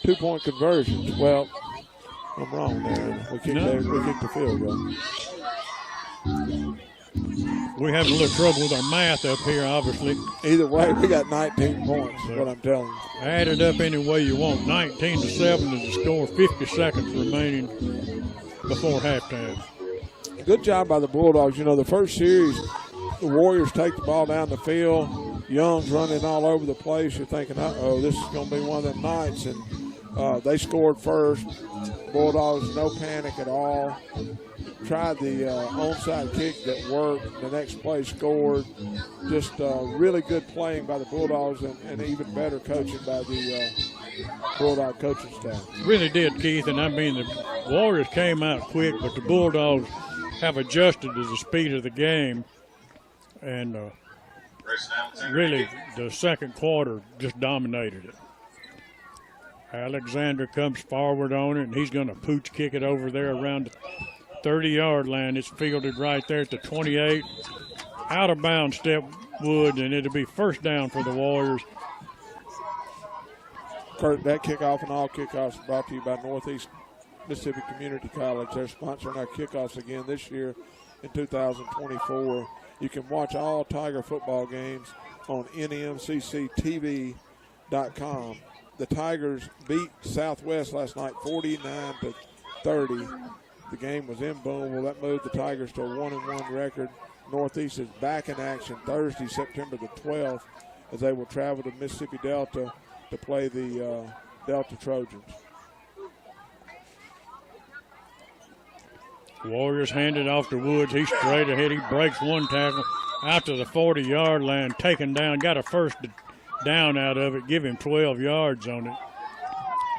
two point conversions. Well, I'm wrong there. We kicked the field goal. We're having a little trouble with our math up here, obviously. Either way, we got 19 points, is what I'm telling you. Add it up any way you want. 19-7 is the score, 50 seconds remaining before halftime. Good job by the Bulldogs. You know, the first series, the Warriors take the ball down the field. Young's running all over the place. You're thinking, uh-oh, this is going to be one of them nights. And they scored first. Bulldogs, no panic at all. Tried the onside kick that worked. The next play scored. Just really good playing by the Bulldogs and even better coaching by the Bulldog coaching staff. Really did, Keith. And I mean, the Warriors came out quick, but the Bulldogs have adjusted to the speed of the game. And really, the second quarter just dominated it. Alexander comes forward on it, and he's going to pooch kick it over there around the 30-yard line. It's fielded right there at the 28. Out of bounds step Wood, and it'll be first down for the Warriors. Kurt, that kickoff and all kickoffs brought to you by Northeast Mississippi Community College. They're sponsoring our kickoffs again this year in 2024. You can watch all Tiger football games on NMCCTV.com. The Tigers beat Southwest last night 49-30. The game was in Boonville. That moved the Tigers to a 1-1 record. Northeast is back in action Thursday, September the 12th, as they will travel to Mississippi Delta to play the Delta Trojans. Warriors handed off to Woods. He's straight ahead. He breaks one tackle out to the 40-yard line, taken down, got a first down out of it, give him 12 yards on it.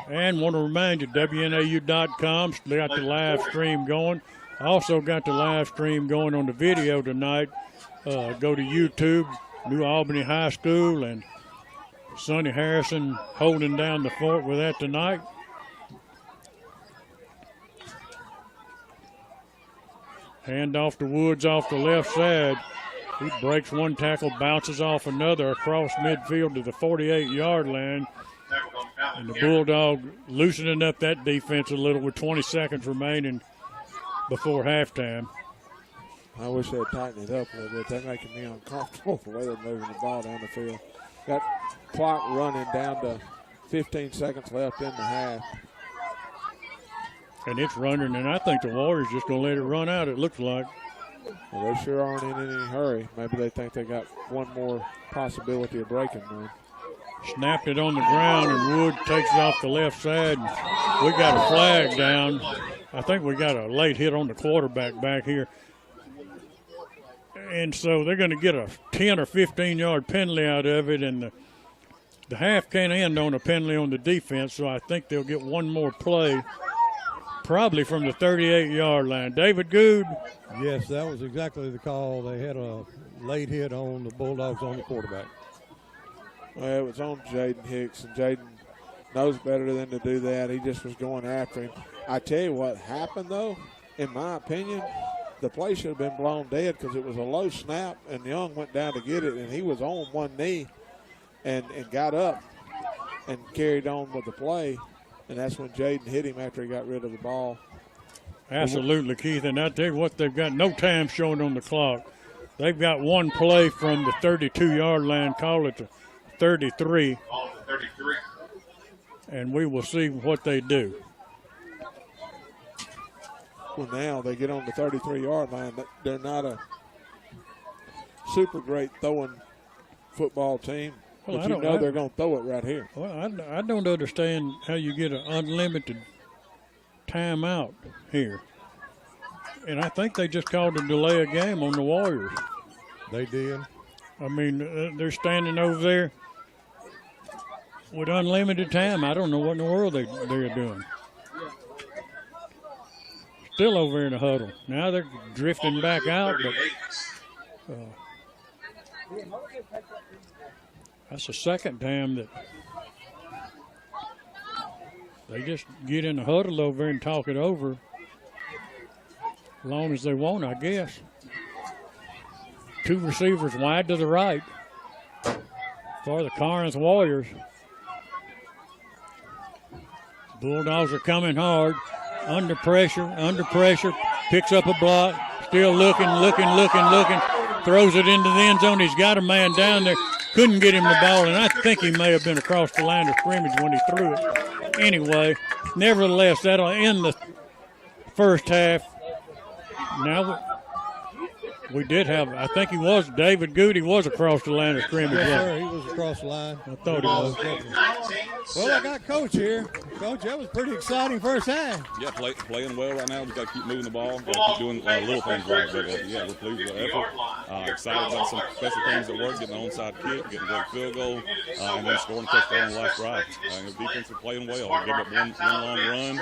And want to remind you, WNAU.com got the live stream going. Also got the live stream going on the video tonight. Go to YouTube, New Albany High School, and Sonny Harrison holding down the fort with that tonight. Hand off to Woods off the left side. He breaks one tackle, bounces off another across midfield to the 48-yard line. And the Bulldog loosening up that defense a little with 20 seconds remaining before halftime. I wish they'd tighten it up a little bit. They're making me uncomfortable the way they're moving the ball down the field. Got clock running down to 15 seconds left in the half. And it's running, and I think the Warriors just going to let it run out, it looks like. Well, they sure aren't in any hurry. Maybe they think they got one more possibility of breaking one. Snapped it on the ground, and Wood takes it off the left side. We got a flag down. I think we got a late hit on the quarterback back here. And so they're going to get a 10 or 15-yard penalty out of it, and the half can't end on a penalty on the defense, so I think they'll get one more play, probably from the 38-yard line. David Good? Yes, that was exactly the call. They had a late hit on the Bulldogs on the quarterback. Well, it was on Jaden Hicks, and Jaden knows better than to do that. He just was going after him. I tell you what happened, though, in my opinion, the play should have been blown dead because it was a low snap, and Young went down to get it, and he was on one knee and got up and carried on with the play, and that's when Jaden hit him after he got rid of the ball. Absolutely, Keith, and I tell you what, they've got no time showing on the clock. They've got one play from the 32-yard line, call it the 33. 33. And we will see what they do. Well, now they get on the 33-yard line. They're not a super great throwing football team, Well, but they're going to throw it right here. Well, I don't understand how you get an unlimited timeout here. And I think they just called a delay of game on the Warriors. They did. I mean, they're standing over there with unlimited time. I don't know what in the world they're doing. Still over in the huddle. Now they're drifting back out, but that's the second time that they just get in the huddle over there and talk it over as long as they want, I guess. Two receivers wide to the right for the Corinth Warriors. Bulldogs are coming hard. Under pressure, picks up a block, still looking, throws it into the end zone. He's got a man down there, couldn't get him the ball, and I think he may have been across the line of scrimmage when he threw it. Anyway, nevertheless, that'll end the first half. Now We did have, I think he was, David Goody was across the line of scrimmage. Yes, wasn't sir. He was across the line. he? I thought he was. Well, I got Coach here. Coach, that was pretty exciting first half. Yeah, playing well right now. We got to keep moving the ball. Got to keep doing little things right. But yeah, we're pleased with the effort. Excited about some special things that work. Getting an onside kick, getting a great field goal, and then scoring a touchdown on the last drive. The defense is playing well. Give up one long run.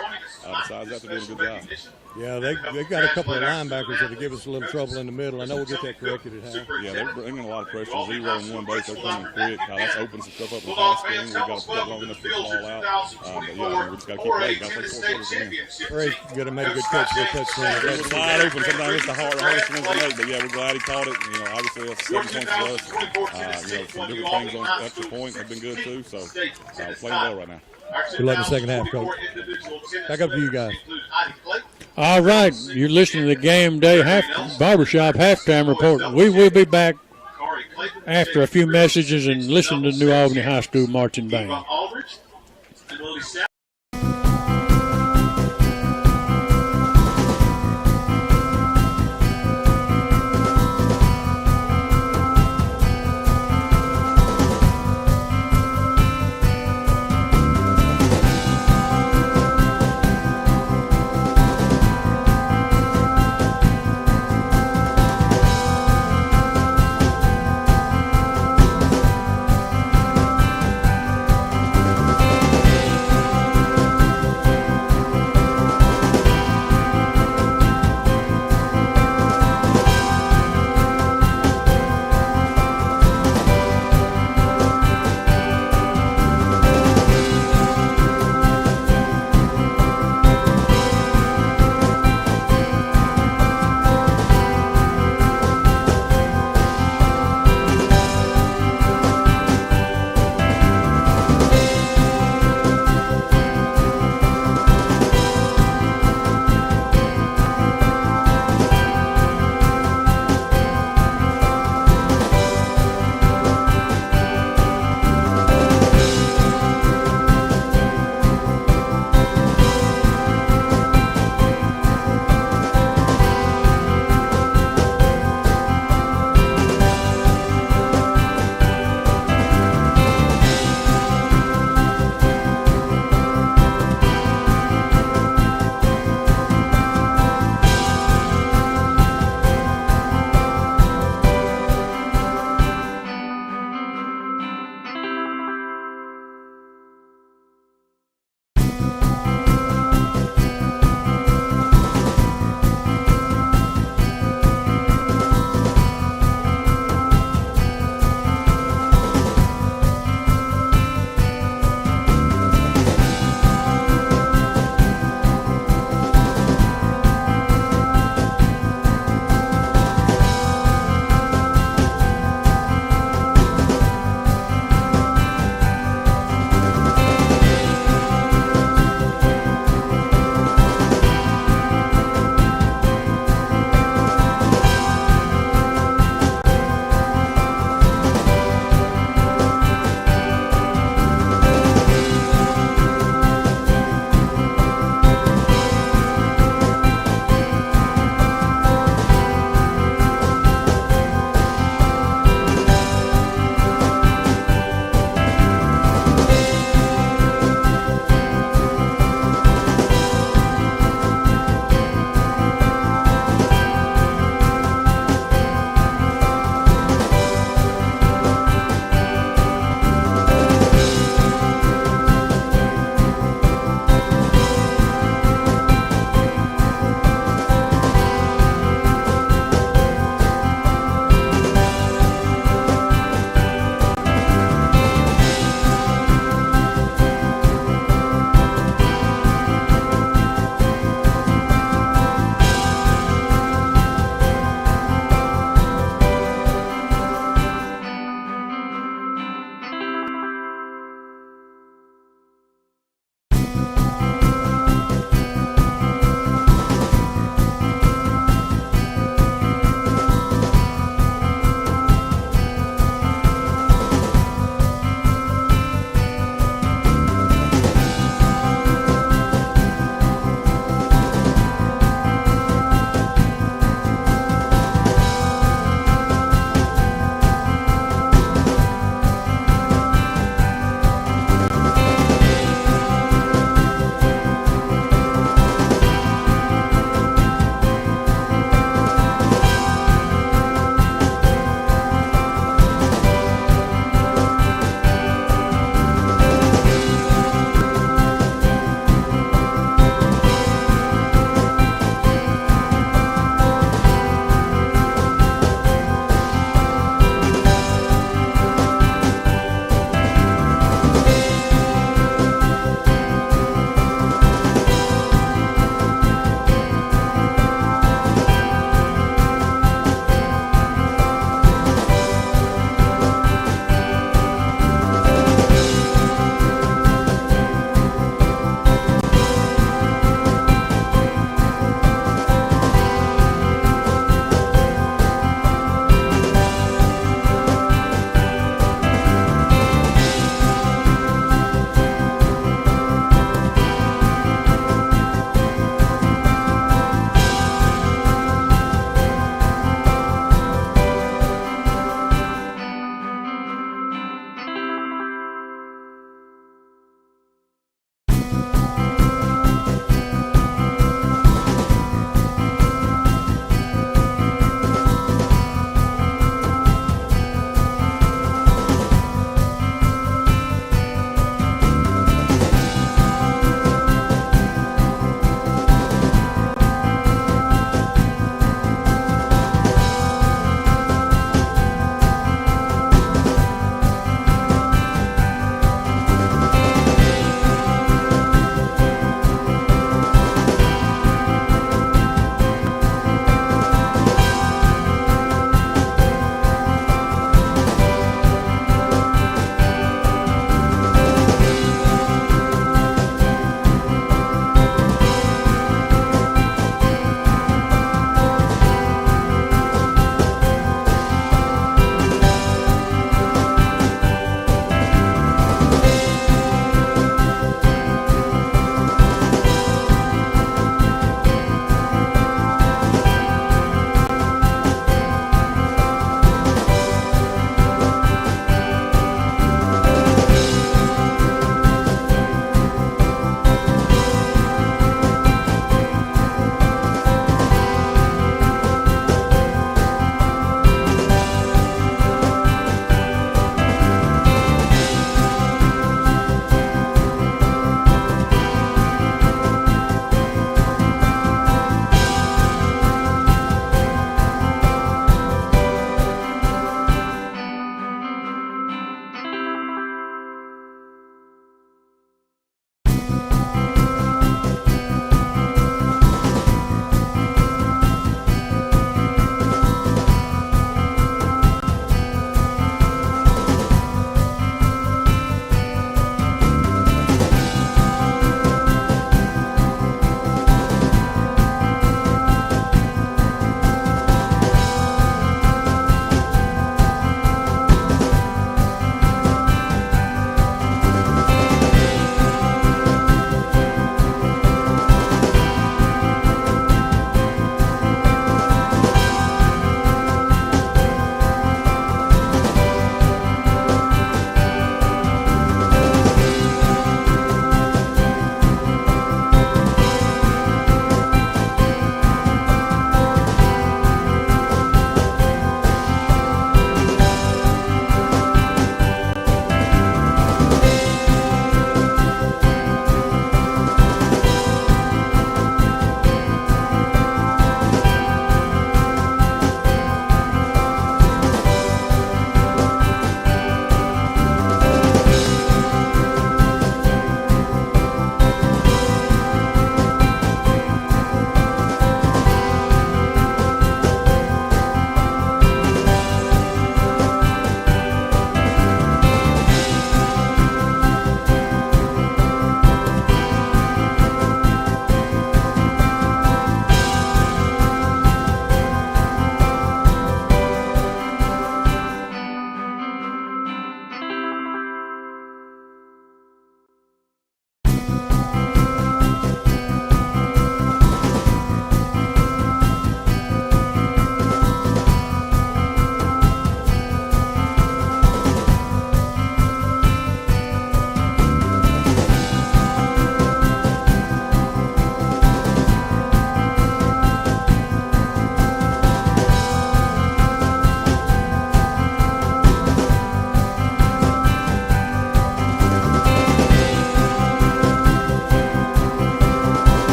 Besides that, they're doing a good job. Yeah, they got a couple of linebackers that'll give us a little trouble in the middle. I know we'll get that corrected at half. Yeah, they're bringing a lot of pressure. 0 and 1 base. They're coming quick. That's opening some stuff up in the pass game. We've got to put long enough to get the ball out. But yeah, we just got to keep playing. Got to play 4 quarters in. Ray, you got to make a good catch for a touchdown. It was wide open. Sometimes it's the hardest one to make. But yeah, we're glad he caught it. Obviously that's 7 points for us. Some different things on extra point have been good too. So we're playing well right now. Good luck in the second half, Coach. Back up to you guys. All right, you're listening to the Game Day Barbershop halftime report. We will be back after a few messages and listen to New Albany High School Marching Band.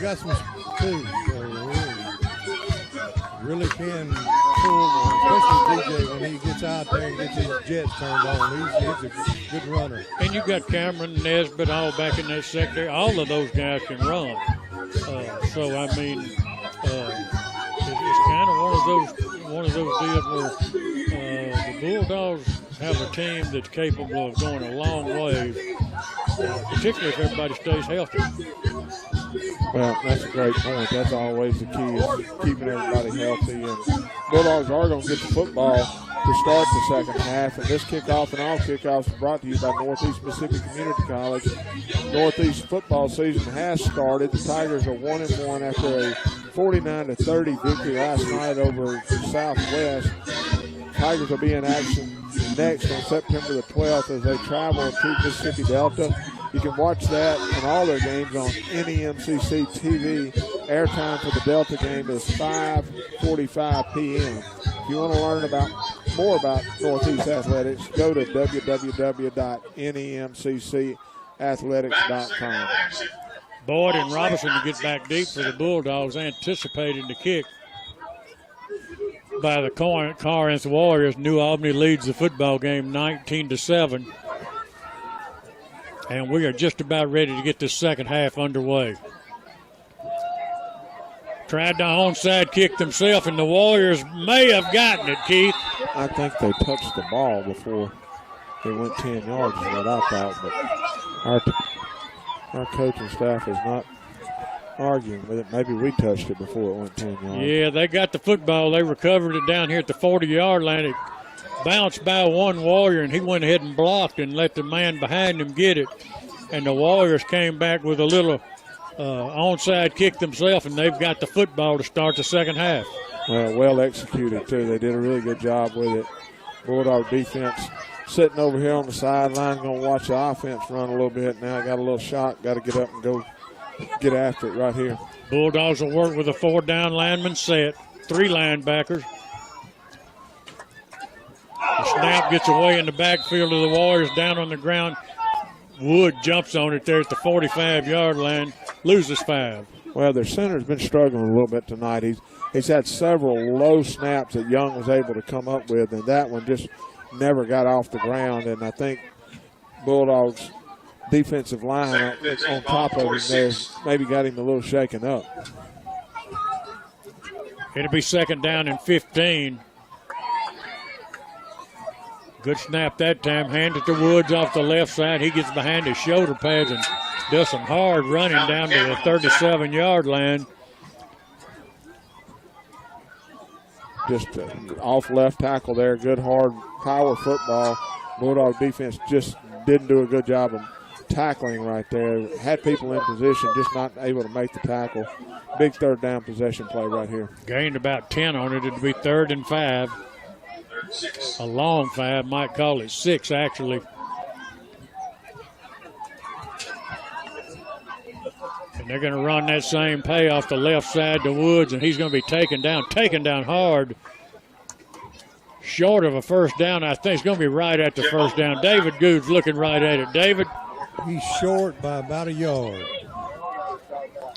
got some too. So really can pull, especially DJ when he gets out there and gets his jets turned on. He's a good runner. And you got Cameron, Nesbitt, all back in that sector. All of those guys can run. So I mean, it's kind of one of those deals where the Bulldogs have a team that's capable of going a long way, particularly if everybody stays healthy. Well, that's a great point. That's always the key, is keeping everybody healthy. And Bulldogs are going to get the football to start the second half. And this kickoff and all kickoffs are brought to you by Northeast Mississippi Community College. Northeast football season has started. The Tigers are 1-1 after a 49-30 victory last night over Southwest. Tigers will be in action next on September the 12th as they travel to Mississippi Delta. You can watch that and all their games on NEMCC TV. Airtime for the Delta game is 5:45 p.m. If you want to learn more about Northeast Athletics, go to www.nemccathletics.com. Boyd and Robinson to get back deep for the Bulldogs, anticipating the kick by the Corinth Warriors. New Albany leads the football game 19-7. And we are just about ready to get this second half underway. Tried the onside kick themselves, and the Warriors may have gotten it, Keith. I think they touched the ball before they went 10 yards is what I thought. But our coaching staff is not arguing with it. Maybe we touched it before it went 10 yards. Yeah, they got the football. They recovered it down here at the 40-yard line. It bounced by one Warrior, and he went ahead and blocked and let the man behind him get it. And the Warriors came back with a little onside kick themselves, and they've got the football to start the second half. Well executed, too. They did a really good job with it. Bulldog defense sitting over here on the sideline, going to watch the offense run a little bit now. Got a little shot, got to get up and go get after it right here. Bulldogs will work with a 4-down lineman set, 3 linebackers. The snap gets away in the backfield of the Warriors, down on the ground. Wood jumps on it there at the 45-yard line, loses 5. Well, their center's been struggling a little bit tonight. He's had several low snaps that Young was able to come up with, and that one just never got off the ground. And I think Bulldogs' defensive line on top of him there maybe got him a little shaken up. It'll be 2nd down and 15. Good snap that time. Hand it to Woods off the left side. He gets behind his shoulder pads and does some hard running down to the 37-yard line. Just off left tackle there. Good, hard power football. Bulldog defense just didn't do a good job of tackling right there. Had people in position, just not able to make the tackle. Big 3rd down possession play right here. Gained about 10 on it. It'll be 3rd and 5. A long 5, might call it 6 actually. And they're going to run that same play off the left side to Woods, and he's going to be taken down hard. Short of a 1st down. I think it's going to be right at the 1st down. David Good's looking right at it. David? He's short by about a yard.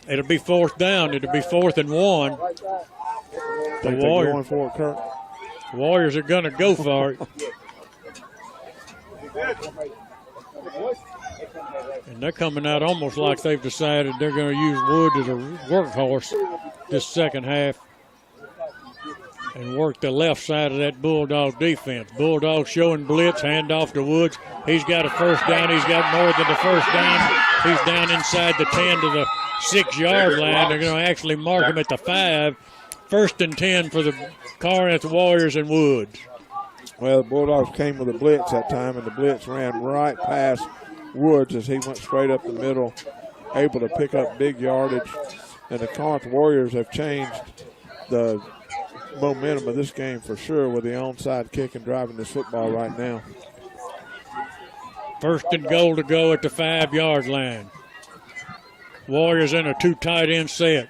It'll be 4th down. It'll be 4th and 1. Think they're going for it, Kurt? Warriors are going to go for it. And they're coming out almost like they've decided they're going to use Wood as a workhorse this second half and work the left side of that Bulldog defense. Bulldog showing blitz, hand off to Woods. He's got a 1st down. He's got more than the 1st down. He's down inside the 10 to the 6-yard line. They're going to actually mark him at the 5. 1st and 10 for the Corinth Warriors and Woods. Well, the Bulldogs came with a blitz that time, and the blitz ran right past Woods as he went straight up the middle, able to pick up big yardage. And the Corinth Warriors have changed the momentum of this game for sure with the onside kick and driving this football right now. 1st and goal to go at the 5-yard line. Warriors in a 2 tight end set.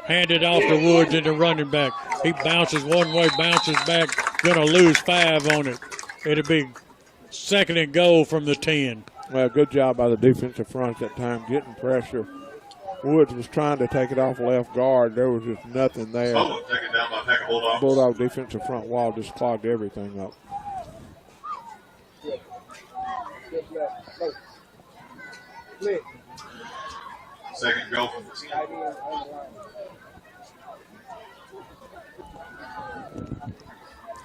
Handed off to Woods into running back. He bounces one way, bounces back. Going to lose 5 on it. It'll be 2nd and goal from the 10. Well, good job by the defensive front at that time, getting pressure Woods was trying to take it off left guard. There was just nothing there. Bowman taken down by Pack of Bulldogs. Bulldog defensive front wall just clogged everything up. Second go from the team.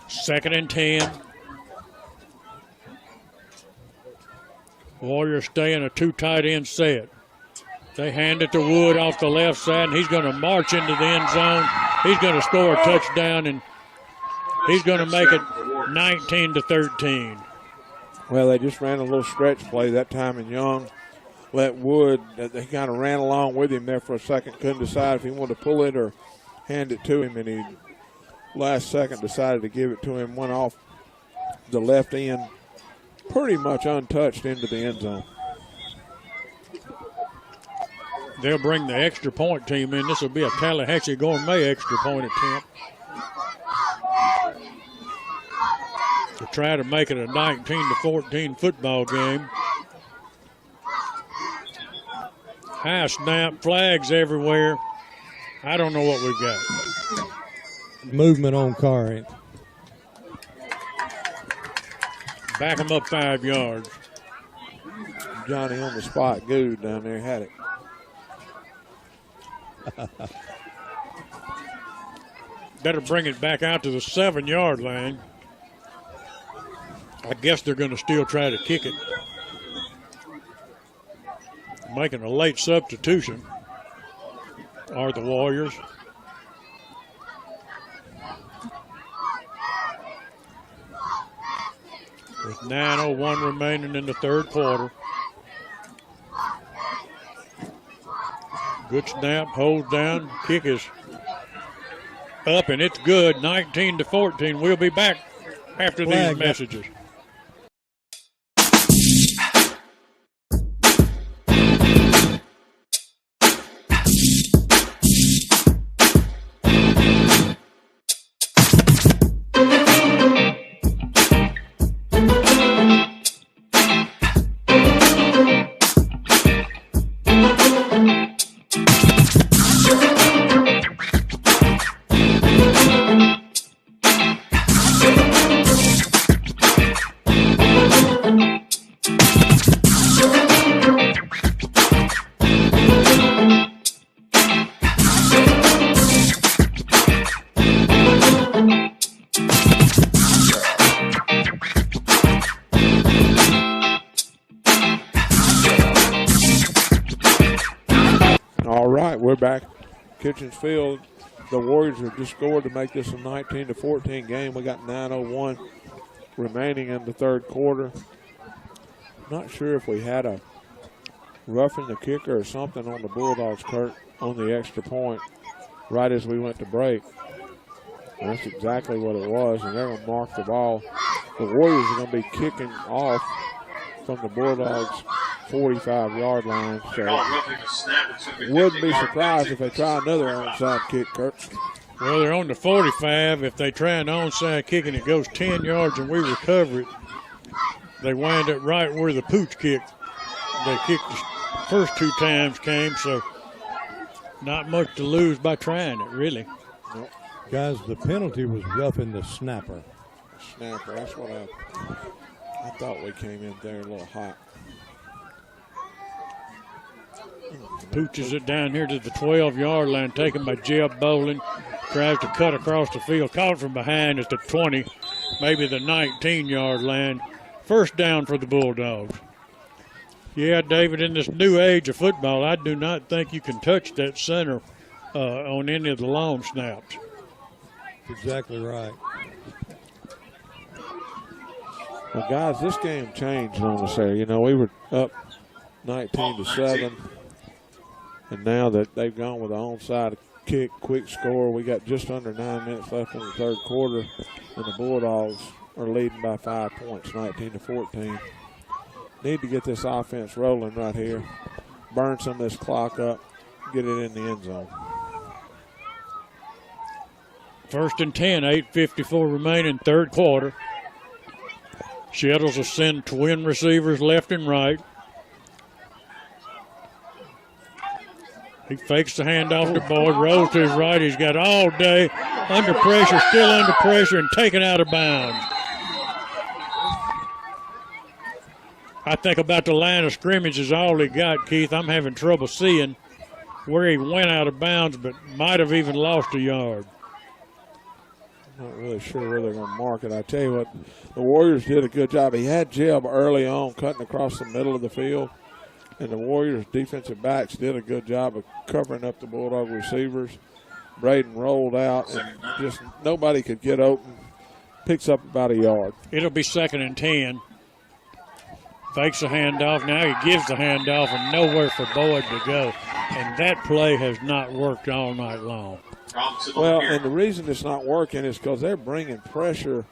Second and 10. Warriors stay in a two tight end set. They hand it to Wood off the left side, and he's going to march into the end zone. He's going to score a touchdown, and he's going to make it 19-13. Well, they just ran a little stretch play that time, and Young let Wood, they kind of ran along with him there for a second, couldn't decide if he wanted to pull it or hand it to him, and he last second decided to give it to him, went off the left end pretty much untouched into the end zone. They'll bring the extra point team in. This will be a Tallahatchie Gourmet extra point attempt to try to make it a 19-14 football game. High snap, flags everywhere. I don't know what we've got. Movement on Corinth. Back them up 5 yards. Johnny on the spot, Good down there had it. Better bring it back out to the 7-yard line. I guess they're going to still try to kick it. Making a late substitution are the Warriors. With 9:01 remaining in the third quarter. Good snap, holds down, kick is up, and it's good, 19-14. We'll be back after these messages. We're back. Kitchens Field. The Warriors have just scored to make this a 19-14 game. We got 9:01 remaining in the third quarter. Not sure if we had a roughing the kicker or something on the Bulldogs, Kurt, on the extra point right as we went to break. And that's exactly what it was, and they're going to mark the ball. The Warriors are going to be kicking off from the Bulldogs' 45-yard line. So wouldn't be surprised if they try another onside kick, Kurt. Well, they're on the 45. If they try an onside kick and it goes 10 yards and we recover it, they wind up right where the pooch kick they kicked the first 2 times came. So not much to lose by trying it, really. Nope. Guys, the penalty was roughing the snapper. Snapper, that's what I thought we came in there a little hot. Pooches it down here to the 12-yard line, taken by Jeb Bowling. Tries to cut across the field, caught from behind at the 20, maybe the 19-yard line. First down for the Bulldogs. Yeah, David, in this new age of football, I do not think you can touch that center on any of the long snaps. Exactly right. Well, guys, this game changed on us there. You know, we were up 19-7, and now that they've gone with the onside kick, quick score, we got just under 9 minutes left in the third quarter, and the Bulldogs are leading by 5 points, 19-14. Need to get this offense rolling right here, burn some of this clock up, get it in the end zone. First and 10, 8:54 remaining, third quarter. Shettles will send twin receivers left and right. He fakes the handoff to Boyd, rolls to his right. He's got all day under pressure, still under pressure, and taken out of bounds. I think about the line of scrimmage is all he got, Keith. I'm having trouble seeing where he went out of bounds, but might have even lost a yard. Not really sure where they're going to mark it. I tell you what, the Warriors did a good job. He had Jeb early on cutting across the middle of the field, and the Warriors defensive backs did a good job of covering up the Bulldog receivers. Braden rolled out, and just nobody could get open. Picks up about a yard. It'll be 2nd and 10. Fakes the handoff. Now he gives the handoff and nowhere for Boyd to go. And that play has not worked all night long. Well, and the reason it's not working is because they're bringing pressure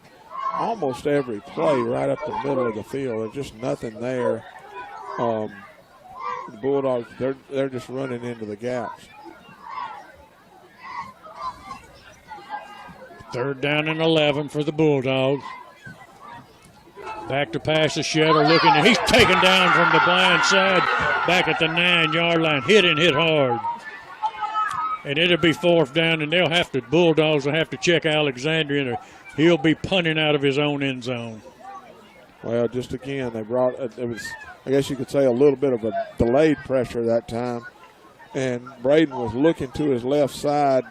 almost every play right up the middle of the field. There's just nothing there. The Bulldogs, they're just running into the gaps. 3rd down and 11 for the Bulldogs. Back to pass to Shetter looking, and he's taken down from the blind side back at the 9-yard line. Hit hard. And it'll be 4th down, and Bulldogs will have to check Alexandria. He'll be punting out of his own end zone. Well, just again, they brought, it was, I guess you could say, a little bit of a delayed pressure that time. And Braden was looking to his left side.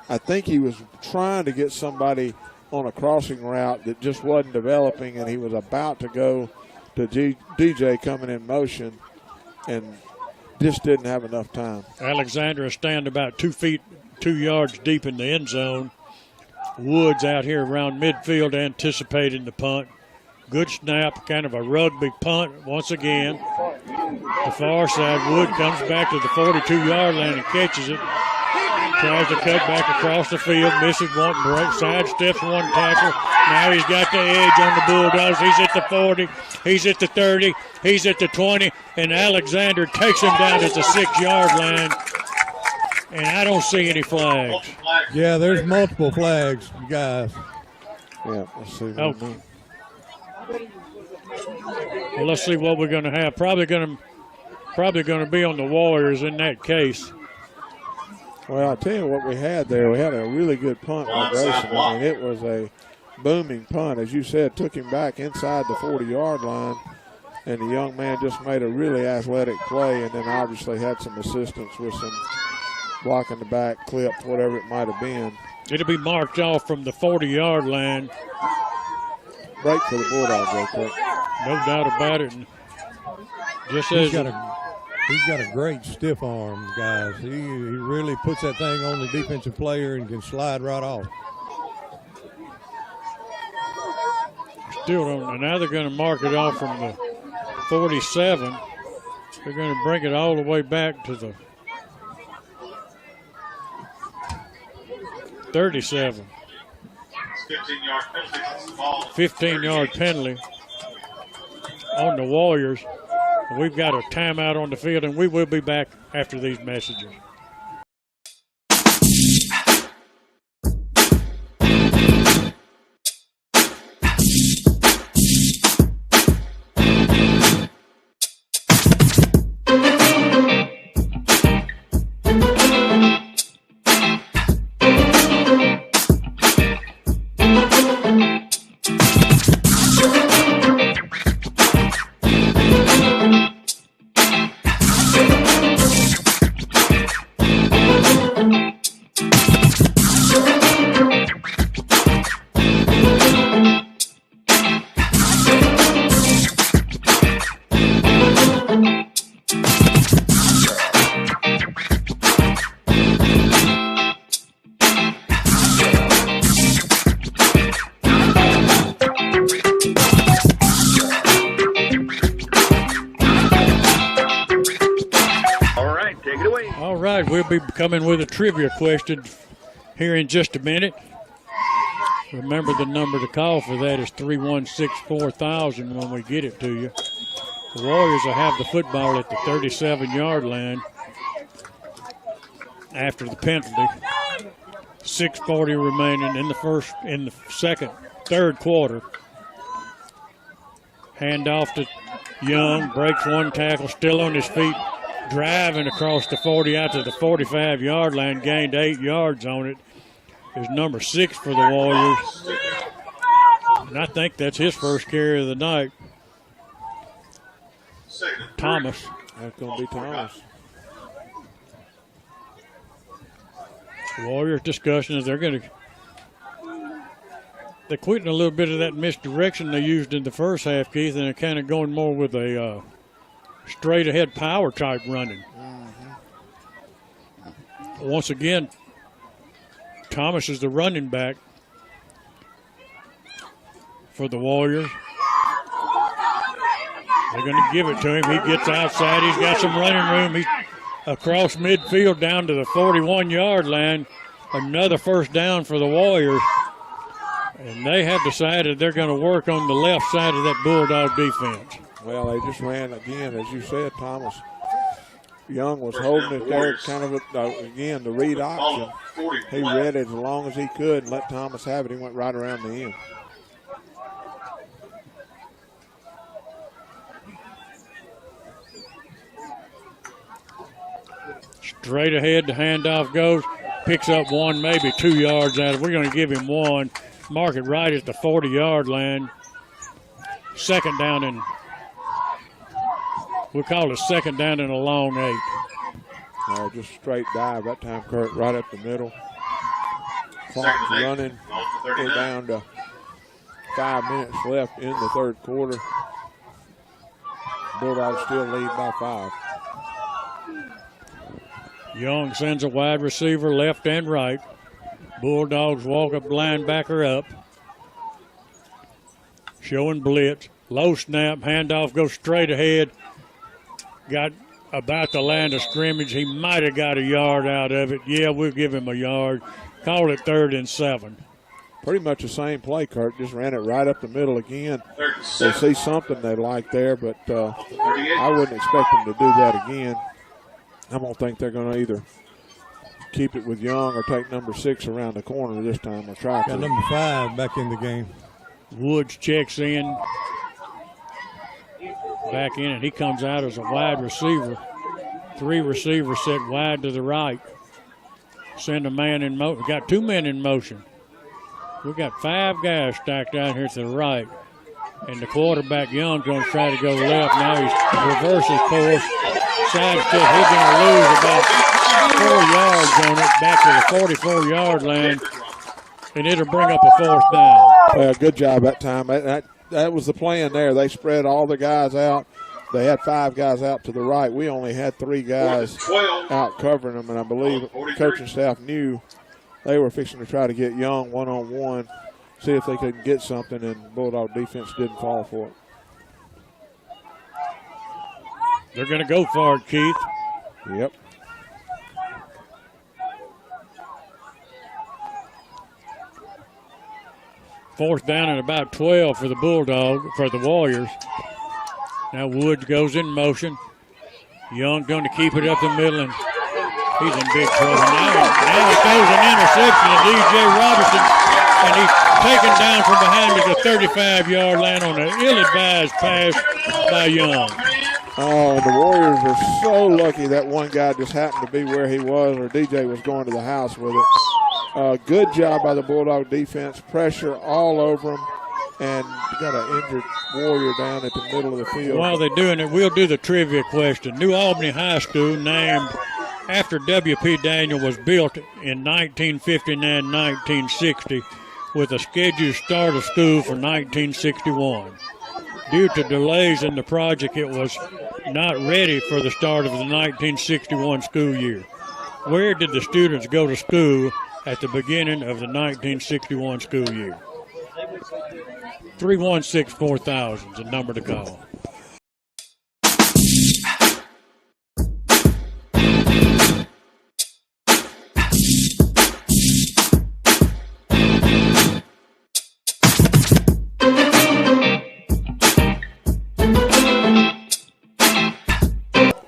I think he was trying to get somebody on a crossing route that just wasn't developing, and he was about to go to DJ coming in motion and just didn't have enough time. Alexandria stand about 2 yards deep in the end zone. Woods out here around midfield anticipating the punt. Good snap, kind of a rugby punt once again. The far side, Wood comes back to the 42-yard line and catches it. Tries to cut back across the field, misses one, sidesteps one tackle. Now he's got the edge on the Bulldogs. He's at the 40, he's at the 30, he's at the 20, and Alexander takes him down at the 6-yard line. And I don't see any flags. Yeah, there's multiple flags, guys. Yeah, let's see. Oh. Well, let's see what we're going to have. Probably going to be on the Warriors in that case. Well, I'll tell you what we had there. We had a really good punt by Grayson. I mean, it was a booming punt. As you said, took him back inside the 40-yard line, and the young man just made a really athletic play, and then obviously had some assistance with some blocking the back, clipped, whatever it might have been. It'll be marked off from the 40-yard line. Break for the Bulldogs real quick. No doubt about it. And just as He's got a great stiff arm, guys. He really puts that thing on the defensive player and can slide right off. Still don't. Now they're going to mark it off from the 47. They're going to bring it all the way back to the 37. 15-yard penalty on the Warriors. We've got a timeout on the field, and we will be back after these messages. We'll be coming with a trivia question here in just a minute. Remember, the number to call for that is 316-4000 when we get it to you. The Warriors will have the football at the 37-yard line after the penalty. 6:40 remaining in the third quarter. Hand off to Young, breaks one tackle, still on his feet. driving across the 40 out to the 45-yard line, gained 8 yards on it, is number 6 for the Warriors. And I think that's his first carry of the night. Thomas. That's going to be Thomas. The Warriors discussion is they're quitting a little bit of that misdirection they used in the first half, Keith, and they're kind of going more with a straight ahead power type running. Once again, Thomas is the running back for the Warriors. They're going to give it to him. He gets outside. He's got some running room. He's across midfield down to the 41-yard line. Another first down for the Warriors. And they have decided they're going to work on the left side of that Bulldog defense. Well, they just ran again, as you said, Thomas. Young was holding it there, kind of, again, the read option. He read it as long as he could and let Thomas have it. He went right around the end. Straight ahead, the handoff goes. Picks up 1, maybe 2 yards out of it. We're going to give him 1. Mark it right at the 40-yard line. Second down and we'll call it second down and a long 8. Just straight dive that time, Kurt, right up the middle. Clock's running. We're down to 5 minutes left in the third quarter. Bulldogs still lead by 5. Young sends a wide receiver left and right. Bulldogs walk up linebacker up. Showing blitz. Low snap. Handoff goes straight ahead. Got about the line of scrimmage. He might have got a yard out of it. Yeah, we'll give him a yard. Call it 3rd and 7. Pretty much the same play, Kurt. Just ran it right up the middle again. They see something they like there, but I wouldn't expect them to do that again. I don't think they're going to either keep it with Young or take number 6 around the corner this time or try to. Got number 5 back in the game. Woods checks in. Back in, and he comes out as a wide receiver. 3 receivers set wide to the right. Send a man in motion. We got 2 men in motion. We got 5 guys stacked out here to the right. And the quarterback, Young's going to try to go left. Now he reverses course. Side step. He's going to lose about 4 yards on it back to the 44-yard line. And it'll bring up a 4th down. Well, good job that time. That was the plan there. They spread all the guys out. They had 5 guys out to the right. We only had 3 guys out covering them, and I believe coaching staff knew they were fixing to try to get Young one-on-one, see if they could get something, and Bulldog defense didn't fall for it. They're going to go for it, Keith. Yep. Fourth down and about 12 for the for the Warriors. Now Woods goes in motion. Young going to keep it up the middle, and he's in big trouble. Now it goes an interception to D.J. Robertson, and he's taken down from behind at the 35-yard line on an ill-advised pass by Young. Oh, the Warriors are so lucky that one guy just happened to be where he was, or DJ was going to the house with it. Good job by the Bulldog defense. Pressure all over them, and got an injured Warrior down at the middle of the field. While they're doing it, we'll do the trivia question. New Albany High School, named after W.P. Daniel, was built in 1959-1960 with a scheduled start of school for 1961. Due to delays in the project, it was not ready for the start of the 1961 school year. Where did the students go to school at the beginning of the 1961 school year? 316-4000 is the number to call.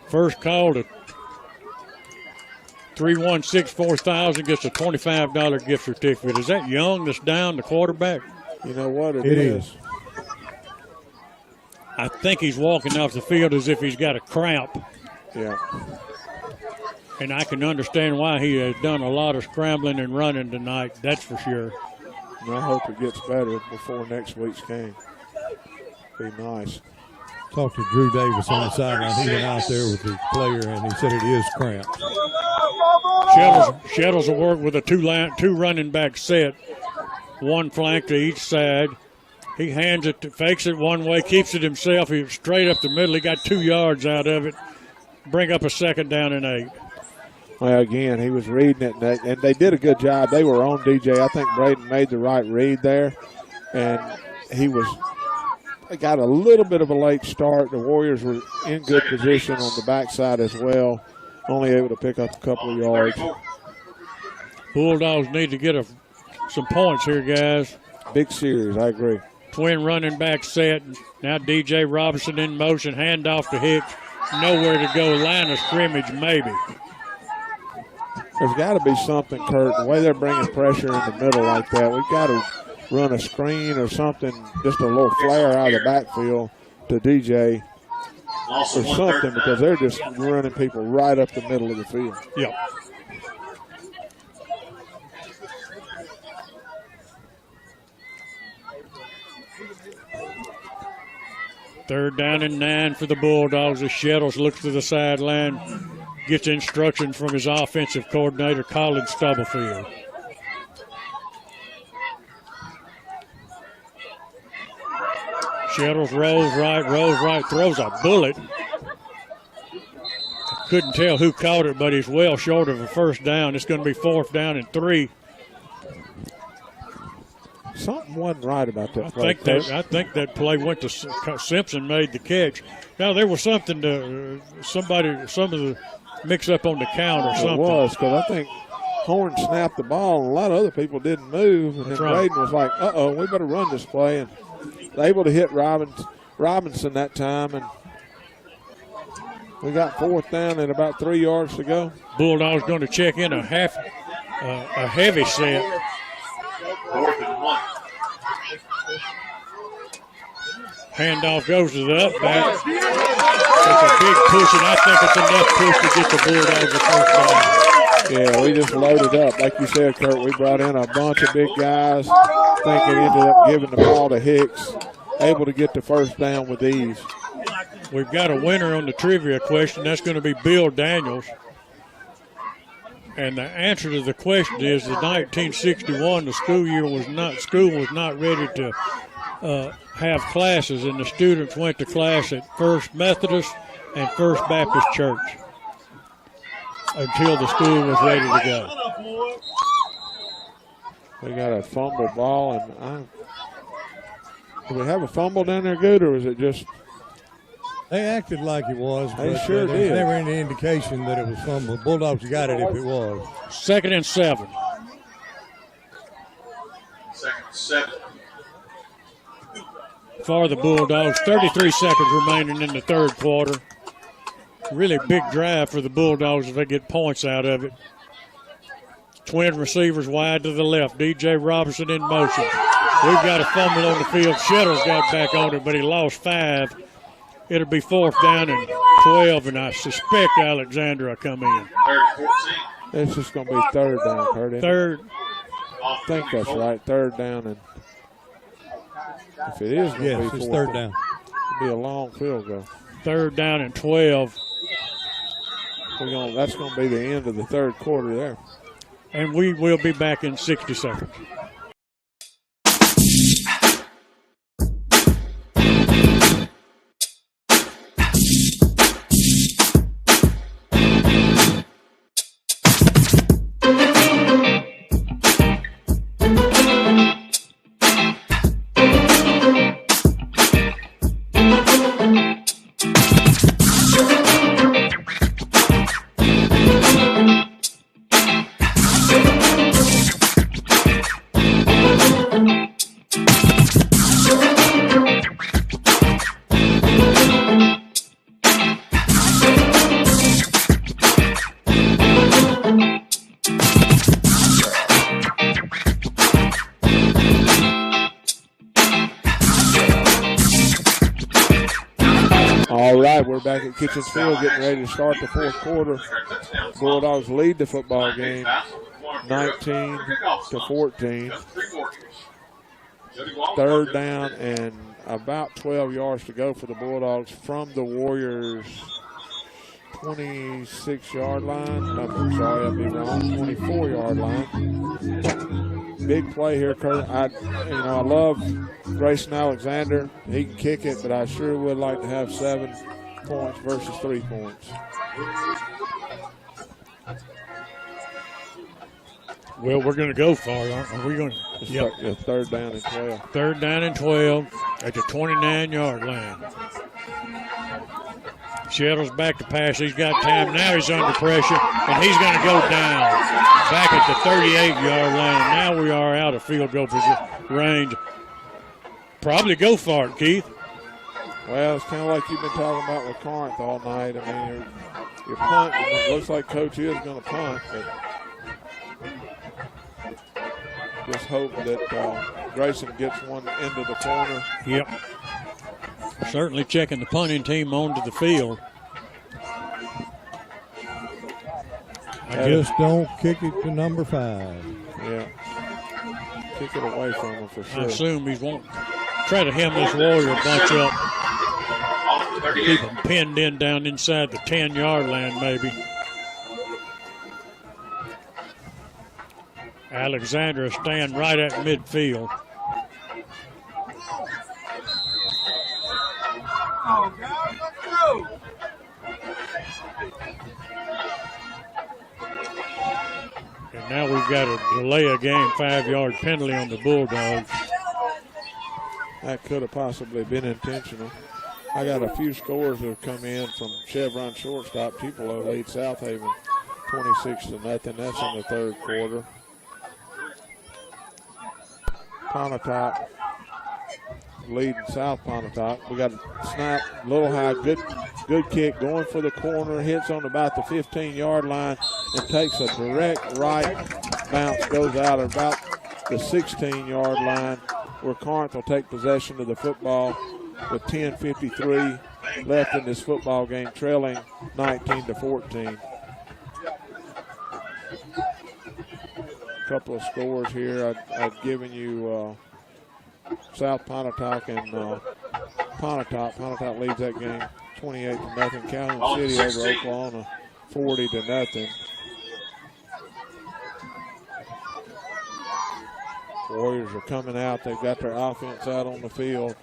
First call to 316-4000 gets a $25 gift certificate. Is that Young that's down, the quarterback? You know what? It is. I think he's walking off the field as if he's got a cramp Yeah. And I can understand why he has done a lot of scrambling and running tonight, that's for sure. And I hope it gets better before next week's game. Be nice. Talked to Drew Davis on the sideline. He went out there with the player, and he said it is cramped. Shettles will work with a two running back set, one flank to each side. He hands it, fakes it one way, keeps it himself. He's straight up the middle. He got 2 yards out of it. Bring up a 2nd down and 8. Well, again, he was reading it, and they did a good job. They were on DJ. I think Braden made the right read there, and they got a little bit of a late start. The Warriors were in good position on the backside as well, only able to pick up a couple of yards. Bulldogs need to get some points here, guys. Big series, I agree. Twin running back set. Now DJ Robinson in motion, handoff to Hicks. Nowhere to go, line of scrimmage maybe. There's got to be something, Kurt. The way they're bringing pressure in the middle like that, we've got to run a screen or something, just a little flare out of the backfield to DJ or something, because they're just running people right up the middle of the field. Yep. Third down and 9 for the Bulldogs as Shettles looks to the sideline, gets instructions from his offensive coordinator, Colin Stubblefield. Shettles rolls right, throws a bullet. Couldn't tell who caught it, but he's well short of a first down. It's going to be 4th down and 3. Something wasn't right about that play. I think that play went to Simpson, made the catch. Now there was something to some of the mix up on the count or something. It was, because I think Horn snapped the ball and a lot of other people didn't move, and then Braden was like, "Uh-oh, we better run this play," and able to hit Robinson that time, and we got 4th down and about 3 yards to go. Bulldogs going to check in a heavy set. 4th and 1. Handoff goes to the up back. It's a big push, and I think it's enough push to get the Bulldogs a first down. Yeah, we just loaded up. Like you said, Kurt, we brought in a bunch of big guys. I think it ended up giving the ball to Hicks, able to get the first down with ease. We've got a winner on the trivia question. That's going to be Bill Daniels. And the answer to the question is the 1961, the school was not ready to have classes, and the students went to class at First Methodist and First Baptist Church until the school was ready to go. We got a fumble ball, and do we have a fumble down there, good, or is it just? They acted like it was, They but sure there was did. never any indication that it was fumbled. Bulldogs got it if it was. 2nd and 7. 2nd and 7. For the Bulldogs, 33 seconds remaining in the 3rd quarter. Really big drive for the Bulldogs if they get points out of it. Twin receivers wide to the left. DJ Robinson in motion. We've got a fumble on the field. Shettles got back on it, but he lost 5. It'll be 4th down and 12, and I suspect Alexandra will come in. 3rd and 14. It's just going to be 3rd down, Kurt. isn't it? 3rd. I think that's right. 3rd down, and if it is going to Yes, be it's 4th, 3rd down. it'll be a long field goal. 3rd down and 12. That's going to be the end of the 3rd quarter there. And we will be back in 60 seconds. we're back at Kitchens Field getting ready to start the fourth quarter. Bulldogs lead the football game 19-14. Third down and about 12 yards to go for the Bulldogs from the Warriors' 26-yard line. I'm sorry, I'd be wrong. 24-yard line. Big play here, Kurt. I love Grayson Alexander. He can kick it, but I sure would like to have 7 points versus 3 points. Well, we're going to go for it, aren't we? Going to? Yep. Third down and 12. Third down and 12 at the 29-yard line. Shettles back to pass. He's got time. Now he's under pressure, and he's going to go down back at the 38-yard line. Now we are out of field goal range. Probably go for it, Keith. Well, it's kind of like you've been talking about with Corinth all night. I mean, you're punting. It looks like Coach is going to punt, but just hope that Grayson gets one into the corner. Yep. Certainly checking the punting team onto the field. I just don't kick it to number 5. Yeah. Kick it away from him for sure. I assume he won't try to hem this Warrior bunch up. Keep them pinned in down inside the 10-yard line maybe. Alexandra staying right at midfield. And now we've got a delay of game 5-yard penalty on the Bulldogs. That could have possibly been intentional. I got a few scores that have come in from Chevron shortstop. Tupelo lead South Haven 26-0. That's in the third quarter. Pontotoc leading South Pontotoc. We got a snap, little high, good kick, going for the corner, hits on about the 15-yard line and takes a direct right bounce, goes out at about the 16-yard line where Corinth will take possession of the football with 10:53 left in this football game, trailing 19-14. Couple of scores here. I've given you South Pontotoc and Pontotoc. Pontotoc leads that game 28-0. Calhoun City over Oklahoma 40-0. Warriors are coming out. They've got their offense out on the field.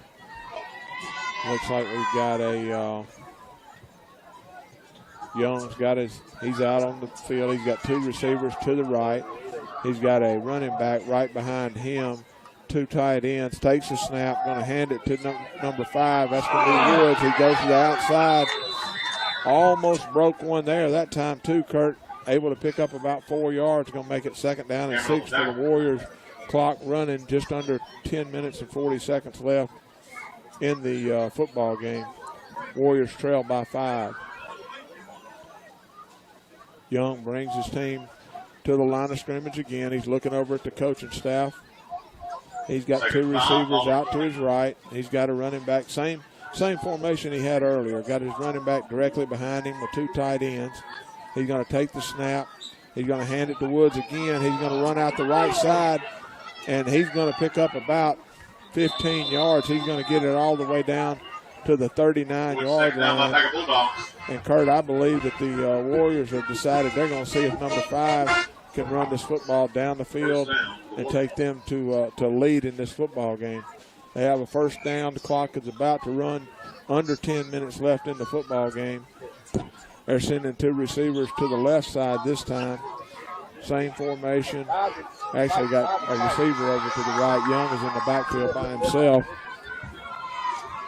Looks like we've got a Young's got he's out on the field. He's got 2 receivers to the right. He's got a running back right behind him. 2 tight ends. Takes a snap. Going to hand it to number 5. That's going to be Woods. He goes to the outside. Almost broke one there. That time, too, Kurt, able to pick up about 4 yards. Going to make it 2nd down and 6 for the Warriors. Clock running just under 10 minutes and 40 seconds left in the football game. Warriors trail by 5. Young brings his team to the line of scrimmage again. He's looking over at the coaching staff. He's got 2 receivers out to his right. He's got a running back, same formation he had earlier. Got his running back directly behind him with 2 tight ends. He's going to take the snap. He's going to hand it to Woods again. He's going to run out the right side, and he's going to pick up about 15 yards. He's going to get it all the way down to the 39-yard line. And, Kurt, I believe that the Warriors have decided they're going to see if number 5 can run this football down the field and take them to lead in this football game. They have a 1st down. The clock is about to run. Under 10 minutes left in the football game. They're sending 2 receivers to the left side this time. Same formation. Actually got a receiver over to the right. Young is in the backfield by himself.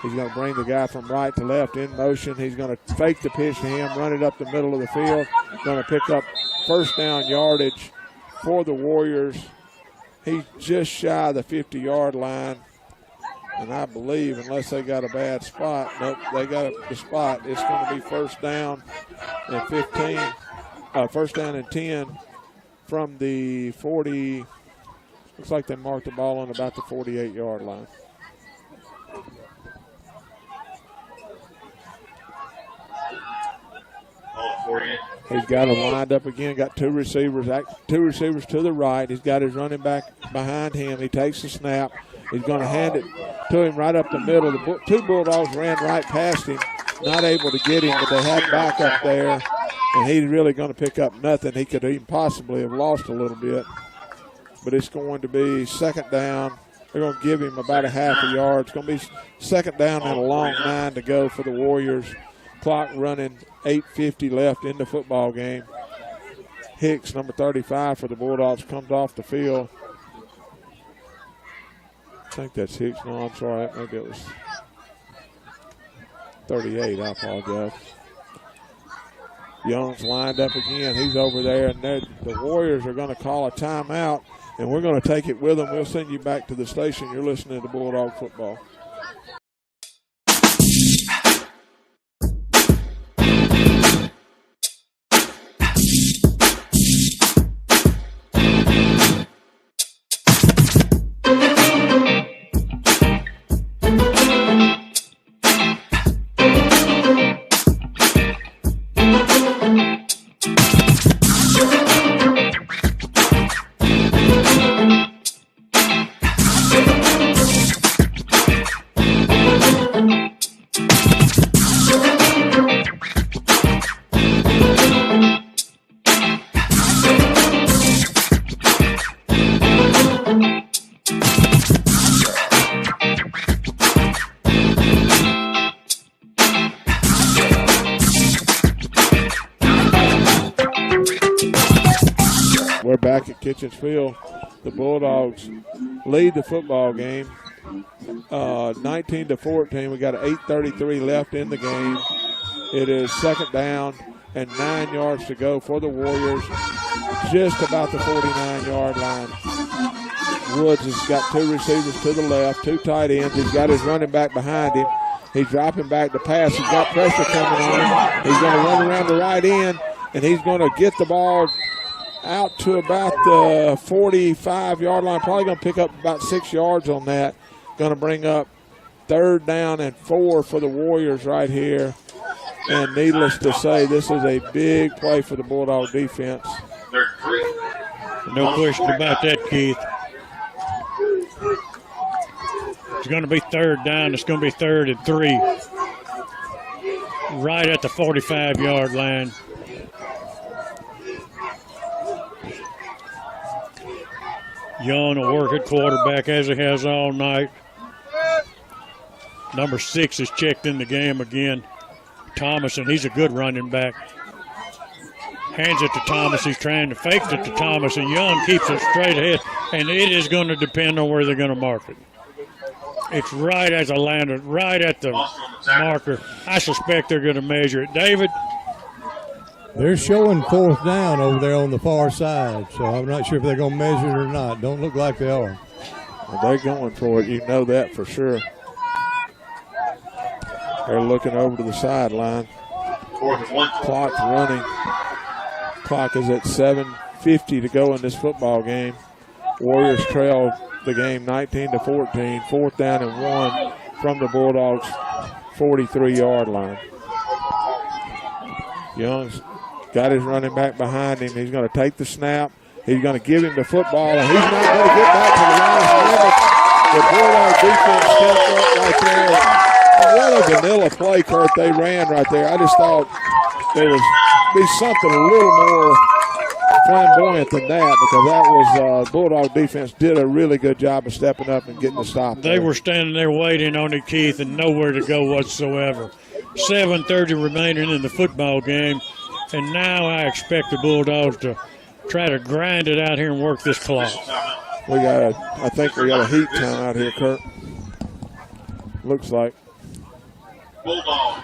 He's going to bring the guy from right to left in motion. He's going to fake the pitch to him, run it up the middle of the field. Going to pick up 1st down yardage for the Warriors. He's just shy of the 50-yard line. And I believe, unless they got a bad spot, nope, they got the spot. It's going to be 1st down and 15, 1st down and 10 from the 40. Looks like they marked the ball on about the 48-yard line. He's got him lined up again, got two receivers to the right. He's got his running back behind him. He takes the snap. He's going to hand it to him right up the middle. The two Bulldogs ran right past him, not able to get him, but they had back up there, and he's really going to pick up nothing. He could even possibly have lost a little bit, but it's going to be second down. They're going to give him about a half a yard. It's going to be second down and a long 9 to go for the Warriors. Clock running, 8:50 left in the football game. Hicks, number 35 for the Bulldogs, comes off the field. I think that's Hicks. No, I'm sorry. Maybe it was 38. I apologize. Young's lined up again. He's over there, and the Warriors are going to call a timeout, and we're going to take it with them. We'll send you back to the station. You're listening to Bulldog football. We're back at Kitchens Field. The Bulldogs lead the football game 19-14. We got 8:33 left in the game. It is second down and 9 yards to go for the Warriors, just about the 49-yard line. Woods has got two receivers to the left, two tight ends. He's got his running back behind him. He's dropping back to pass. He's got pressure coming on him. He's going to run around the right end, and he's going to get the ball out to about the 45-yard line. Probably going to pick up about 6 yards on that. Going to bring up third down and 4 for the Warriors right here. And needless to say, this is a big play for the Bulldog defense. No question about that, Keith. It's going to be third down. It's going to be 3rd and 3. Right at the 45-yard line. Young will work at quarterback as he has all night. Number 6 is checked in the game again. Thomas, and he's a good running back. Hands it to Thomas. He's trying to fake it to Thomas, and Young keeps it straight ahead, and it is going to depend on where they're going to mark it. It's right as a lander, right at the marker. I suspect they're going to measure it. David? They're showing fourth down over there on the far side, so I'm not sure if they're going to measure it or not. Don't look like they are. Well, they're going for it. You know that for sure. They're looking over to the sideline. Clock's running. Clock is at 7:50 to go in this football game. Warriors trail the game 19-14. 4th down and 1 from the Bulldogs' 43-yard line. Young's got his running back behind him. He's going to take the snap. He's going to give him the football, and he's not going to get back to the line of scrimmage. The Bulldog defense stepped up right there. What a vanilla play, Kurt, they ran right there. I just thought there was be something a little more flamboyant than that, because that was Bulldog defense did a really good job of stepping up and getting the stop. They were standing there waiting on it, Keith, and nowhere to go whatsoever. 7:30 remaining in the football game, and now I expect the Bulldogs to try to grind it out here and work this clock. I think we got a heat time out here, Kurt. Looks like. Bulldog.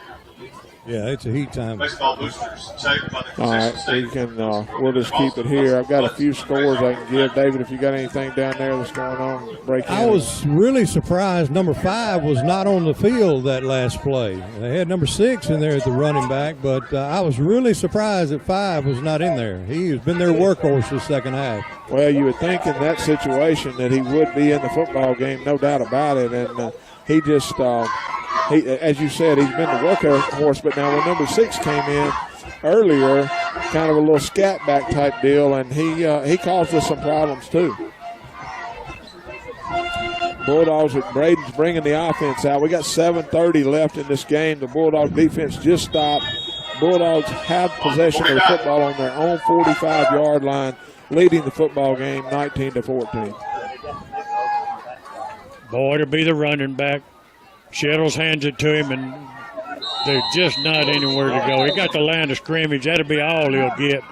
Yeah, it's a heat time. Baseball boosters saved by the All right, we can. We'll just keep it here. I've got a few scores I can give. David, if you got anything down there that's going on, break in. I was really surprised number 5 was not on the field that last play. They had number 6 in there at the running back, but I was really surprised that 5 was not in there. He has been their workhorse this second half. Well, you would think in that situation that he would be in the football game, no doubt about it, and he just. He, as you said, he's been the workhorse, but now when number 6 came in earlier, kind of a little scat back type deal, and he caused us some problems too. Bulldogs, Braden's bringing the offense out. We got 7:30 left in this game. The Bulldog defense just stopped. Bulldogs have possession of the football on their own 45-yard line, leading the football game 19-14. Boyd will be the running back. Shettles hands it to him, and they're just not anywhere to go. He got the line of scrimmage. That'll be all he'll get.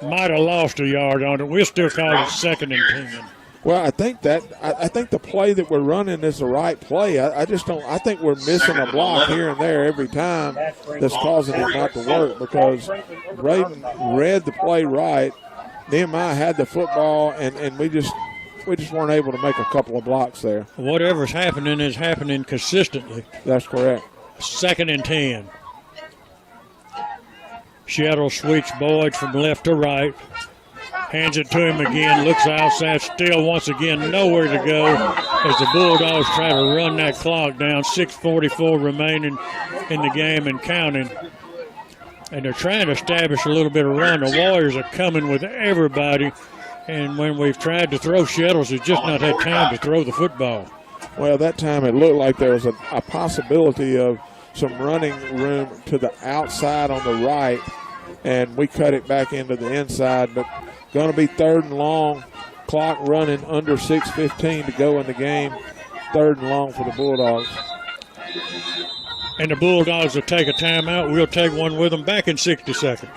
Might have lost a yard on it. We'll still call it 2nd and 10. Well, I think the play that we're running is the right play. I just don't. I think we're missing a block here and there every time that's causing it not to work, because Braden read the play right. Nehemiah had the football, and we just weren't able to make a couple of blocks there. Whatever's happening is happening consistently. That's correct. 2nd and 10. Shadow switch Boyd from left to right. Hands it to him again, looks outside, still once again nowhere to go as the Bulldogs try to run that clock down. 6:44 remaining in the game and counting. And they're trying to establish a little bit of run. The Warriors are coming with everybody, and when we've tried to throw Shettles, it's just not had time to throw the football. Well, that time it looked like there was a possibility of some running room to the outside on the right, and we cut it back into the inside, but going to be 3rd and long, clock running under 6:15 to go in the game. 3rd and long for the Bulldogs. And the Bulldogs will take a timeout. We'll take one with them back in 60 seconds.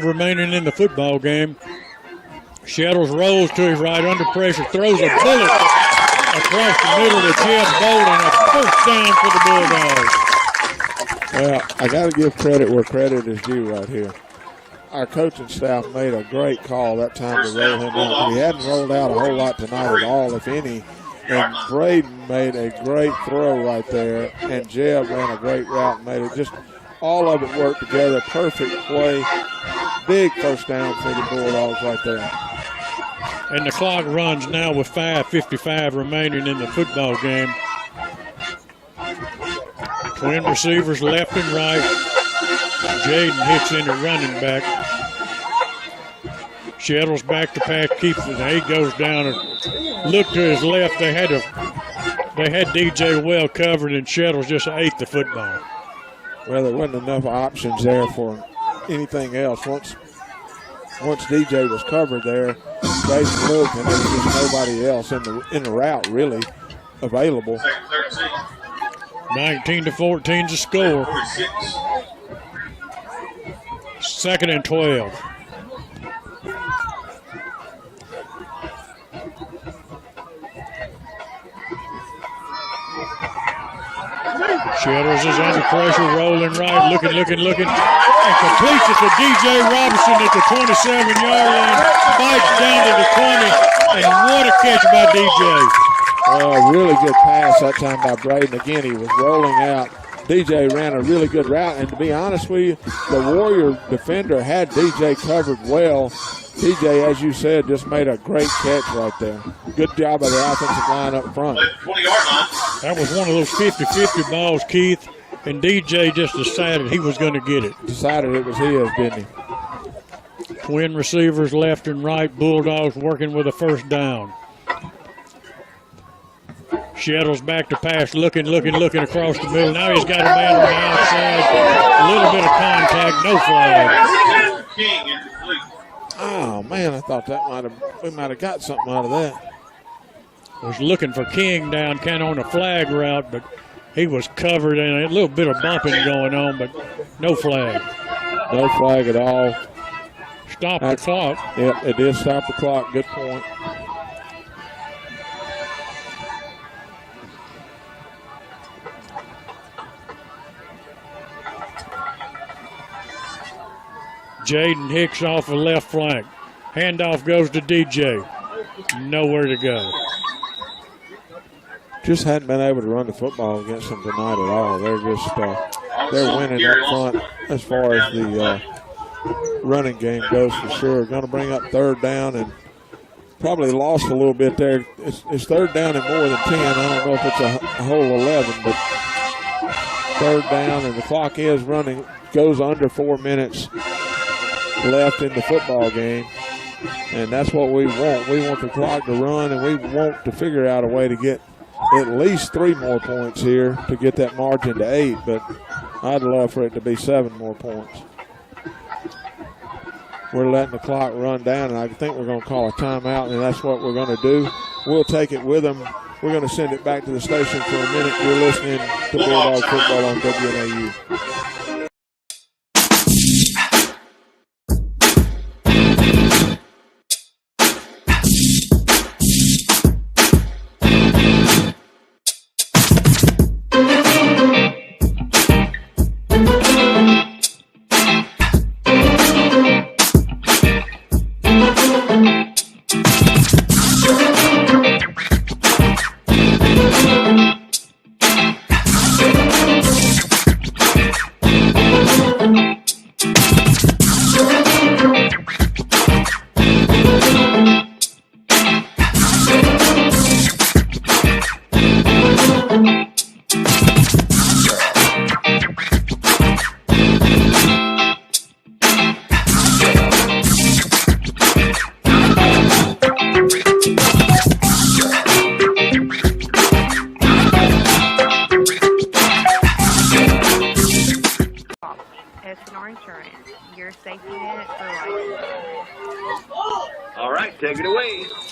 Remaining in the football game. Shettles rolls to his right under pressure, throws a bullet across the middle to Jeb Bolden, a 1st down for the Bulldogs. Well, I got to give credit where credit is due right here. Our coaching staff made a great call that time to roll him out. He hadn't rolled out a whole lot tonight at all, if any. And Braden made a great throw right there, and Jeb ran a great route and made it just all of it worked together. Perfect play. Big 1st down for the Bulldogs right there. And the clock runs now with 5:55 remaining in the football game. Twin receivers left and right. Jaden hits into running back. Shettles back to pass, keeps it. He goes down and look to his left. They had DJ well covered, and Shettles just ate the football. Well, there wasn't enough options there for anything else. Once DJ was covered there, Braden looked, and there was just nobody else in the route really available. 19-14 to score. 2nd and 12. Shettles is under pressure, rolling right, looking, and completes it to DJ Robinson at the 27-yard line, bites down to the 20, and what a catch by DJ. Really good pass that time by Braden. Again, he was rolling out. DJ ran a really good route, and to be honest with you, the Warrior defender had DJ covered well. DJ, as you said, just made a great catch right there. Good job by the offensive line up front. 20-yard line. That was one of those 50-50 balls, Keith, and DJ just decided he was going to get it. Decided it was his, didn't he? Twin receivers left and right. Bulldogs working with a 1st down. Shettles back to pass, looking across the middle. Now he's got a man on the outside. A little bit of contact, no flag. King man, I thought we might have got something out of that. Was looking for King down kind of on a flag route, but he was covered and a little bit of bumping going on, but no flag. No flag at all. Stopped the clock. Yep, it did stop the clock. Good point. Jaden Hicks off the left flank. Handoff goes to DJ. Nowhere to go. Just hadn't been able to run the football against them tonight at all. They're just they're winning up front as far as the running game goes for sure. Going to bring up third down and probably lost a little bit there. It's third down and more than 10. I don't know if it's a whole 11, but third down and the clock is running. Goes under 4 minutes left in the football game, and that's what we want. We want the clock to run, and we want to figure out a way to get at least 3 more points here to get that margin to 8, but I'd love for it to be 7 more points. We're letting the clock run down, and I think we're going to call a timeout, and that's what we're going to do. We'll take it with them. We're going to send it back to the station for a minute. You're listening to Bulldog Football on WNAU.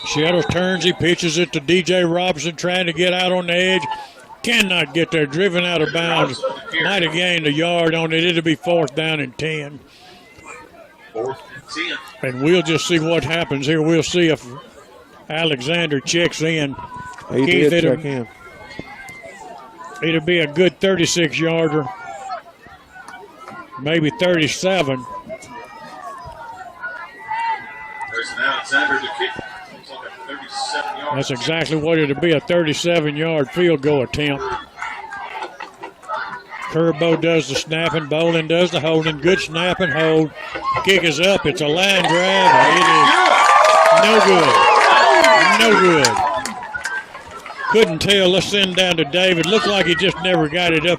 Shadows turns, he pitches it to DJ Robinson, trying to get out on the edge. Cannot get there, driven out of bounds. Might have gained a yard on it. It'll be 4th down and 10. And we'll just see what happens here. We'll see if Alexander checks in. He did check in. It'll be a good 36-yarder, maybe 37. There's an Alexander to kick. That's exactly what it'll be, a 37-yard field goal attempt. Curbo does the snapping, Bolin does the holding. Good snap and hold. Kick is up. It's a line drive. It is no good. No good. Couldn't tell. Let's send down to David. Looked like he just never got it up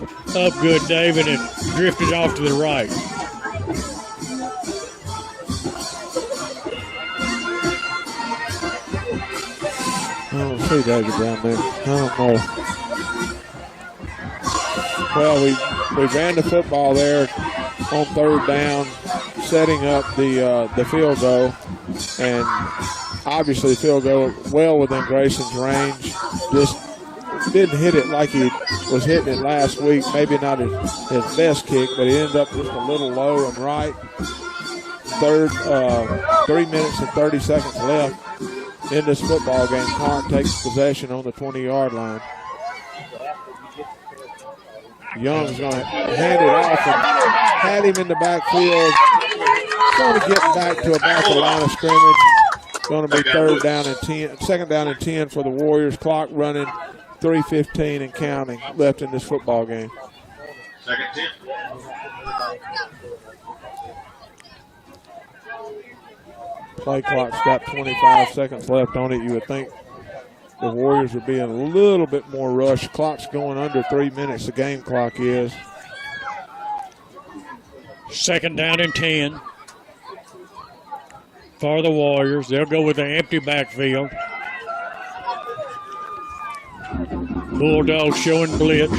good, David, and drifted off to the right. I don't see David down there. I don't know. Well, we ran the football there on third down, setting up the field goal, and obviously the field goal well within Grayson's range. Just didn't hit it like he was hitting it last week. Maybe not his best kick, but he ended up just a little low and right. 3 minutes and 30 seconds left in this football game. Corinth takes possession on the 20-yard line. Young's going to hand it off and had him in the backfield. Going to get back to about the line of scrimmage. Going to be second down and 10 for the Warriors. Clock running, 3:15 and counting left in this football game. Second 10. Play clock's got 25 seconds left on it. You would think the Warriors would be in a little bit more rush. Clock's going under 3 minutes. The game clock is. Second down and 10 for the Warriors. They'll go with an empty backfield. Bulldogs showing blitz.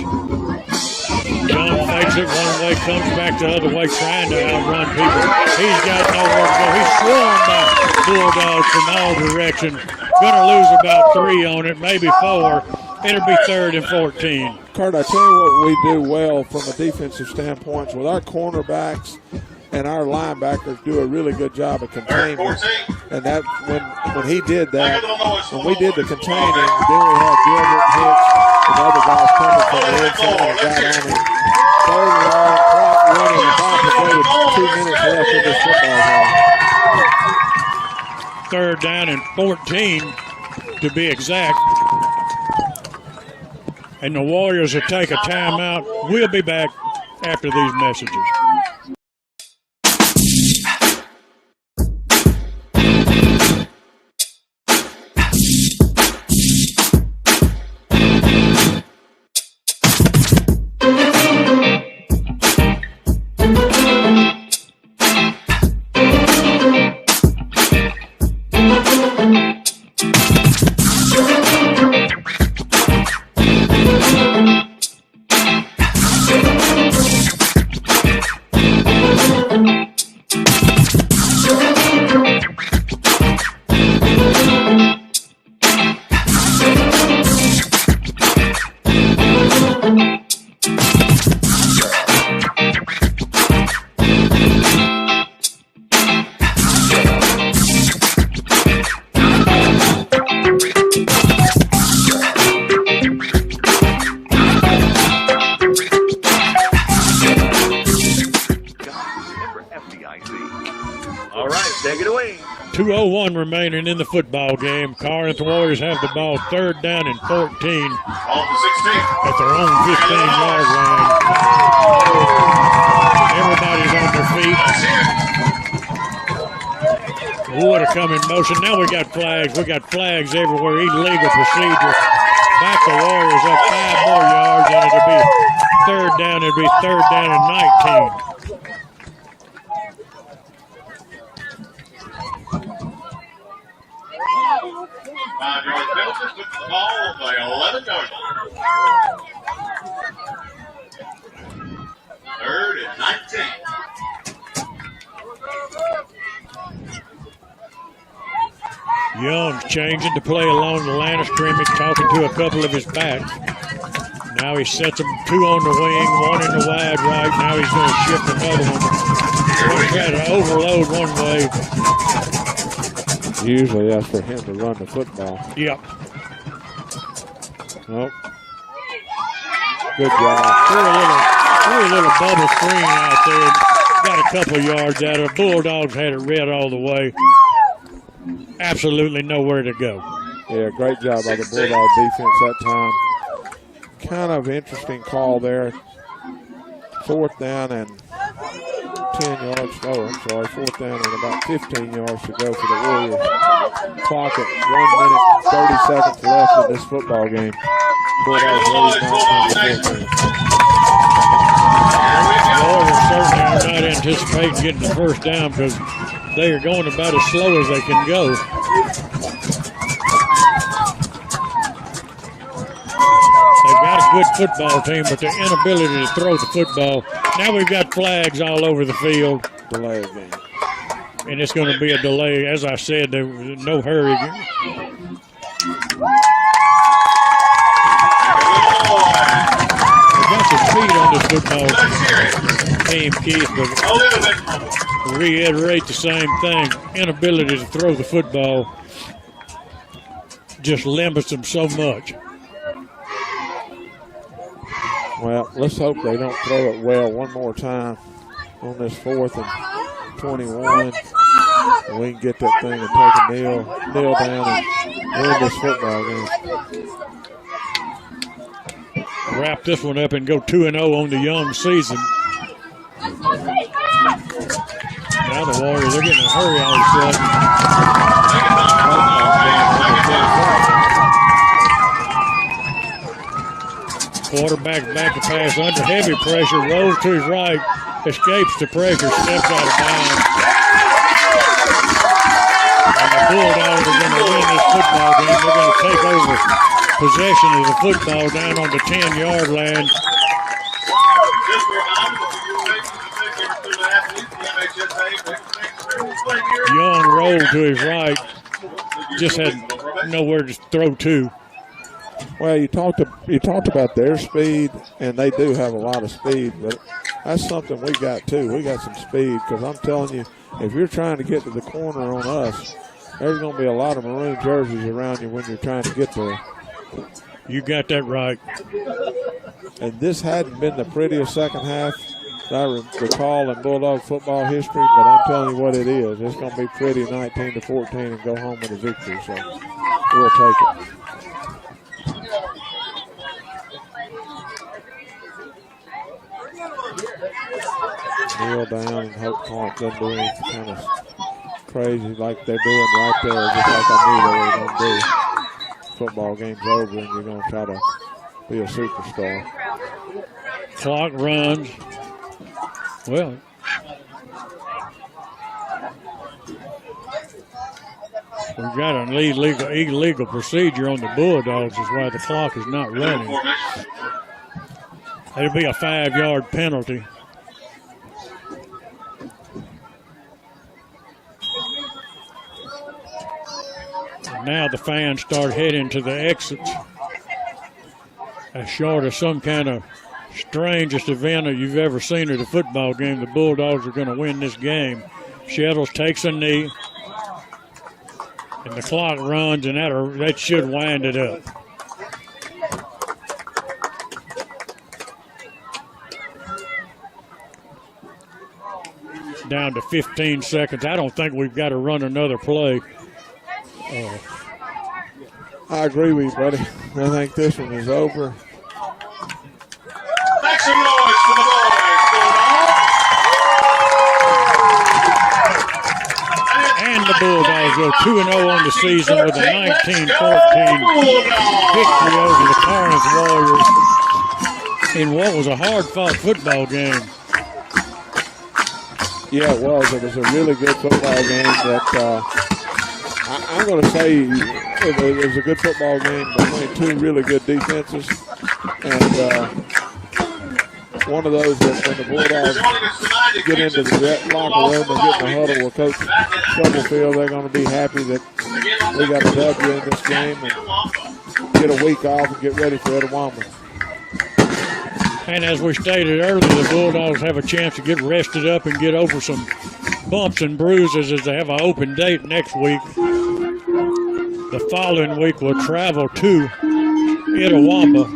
Young fakes it one way, comes back the other way, trying to outrun people. He's got nowhere to go. He's swarmed by Bulldogs from all directions. Going to lose about 3 on it, maybe 4. It'll be 3rd and 14. Kurt, I tell you what we do well from a defensive standpoint with our cornerbacks and our linebackers do a really good job of containing. And that when he did that, when we did the containing, then we had Gilbert, Hicks, and other guys coming from the inside and got on him. 3rd and long, clock running, about to go with 2 minutes left in this football game. 3rd down and 14 to be exact. And the Warriors will take a timeout. We'll be back after these messages. All right, take it away. 2:01 remaining in the football game. Corinth Warriors have the ball 3rd down and 14 Off the 16. at their own 15-yard line. Everybody's on their feet. Wood to come in motion. Now we got flags. We got flags everywhere. Illegal procedure. Back the Warriors up 5 more yards, and it'll be 3rd down. It'll be 3rd down and 19. Five-yard penalty, took the ball on the 11-yard line. 3rd and 19. Young's changing to play along the line of scrimmage, talking to a couple of his backs. Now he sets them 2 on the wing, 1 in the wide right. Now he's going to shift another one. He's going to try to overload one way. Usually that's for him to run the football. Yep. Nope. Good job. Threw a little bubble screen out there. Got a couple yards out of it. Bulldogs had it red all the way. Absolutely nowhere to go. Yeah, great job by the Bulldog defense that time. Kind of interesting call there. 4th down and 10 yards. Oh, I'm sorry. 4th down and about 15 yards to go for the Warriors. Clock at 1 minute, 30 seconds left in this football game. Bulldogs lead 19-14. Warriors certainly are not anticipating getting the 1st down because they are going about as slow as they can go. They've got a good football team, but their inability to throw the football. Now we've got flags all over the field. Delay game. And it's going to be a delay. As I said, there was no hurry. They've got some speed on this football team, Keith, but reiterate the same thing. Inability to throw the football just limits them so much. Well, let's hope they don't throw it well one more time on this 4th and 21. And we can get that thing and take a kneel down and win this football game. Wrap this one up and go 2-0 on the young season. Now the Warriors, they're getting a hurry all of a sudden. Quarterback back to pass under heavy pressure, rolls to his right, escapes the pressure, steps out of bounds. And the Bulldogs are going to win this football game. They're going to take over possession of the football down on the 10-yard line. Young rolled to his right. Just had nowhere to throw to. Well, you talked about their speed, and they do have a lot of speed, but that's something we got too. We got some speed, because I'm telling you, if you're trying to get to the corner on us, there's going to be a lot of maroon jerseys around you when you're trying to get there. You got that right. And this hadn't been the prettiest second half that I recall in Bulldog football history, but I'm telling you what it is. It's going to be pretty 19-14 and go home with a victory, so we'll take it. Kneel down and hope Corinth doesn't do anything kind of crazy like they're doing right there, just like I knew they were going to do. Football game's over and you're going to try to be a superstar. Clock runs. Well, we've got an illegal procedure on the Bulldogs, is why the clock is not running. It'll be a 5-yard penalty. Now the fans start heading to the exits. As short as some kind of strangest event you've ever seen at a football game, the Bulldogs are going to win this game. Shettles takes a knee, and the clock runs, and that should wind it up. Down to 15 seconds. I don't think we've got to run another play. I agree with you, buddy. I think this one is over. Make some noise for the And the Bulldogs go 2-0 on the season with a 19-14 victory over the Corinth Warriors in what was a hard-fought football game. Yeah, it was. It was a really good football game that I'm going to say it was a good football game between two really good defenses. And one of those that when the Bulldogs get into the locker room and get in the huddle with Coach Stubblefield, they're going to be happy that we got a W in this game and get a week off and get ready for Etowah. And as we stated earlier, the Bulldogs have a chance to get rested up and get over some bumps and bruises as they have an open date next week. The following week we'll travel to Etowah,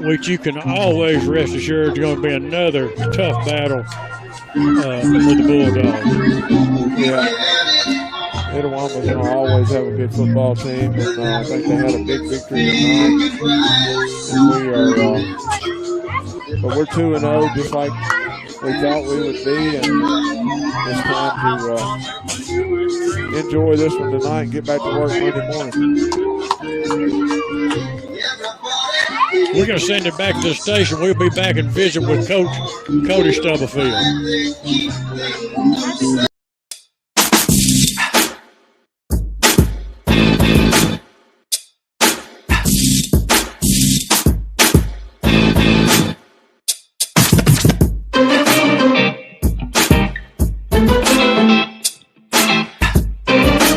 which you can always rest assured is going to be another tough battle with the Bulldogs. Yeah. Etowah's going to always have a good football team, and I think they had a big victory tonight. And but we're 2-0, just like we thought we would be, and it's time to enjoy this one tonight and get back to work Monday morning. We're going to send it back to the station. We'll be back and visit with Coach Cody Stubblefield.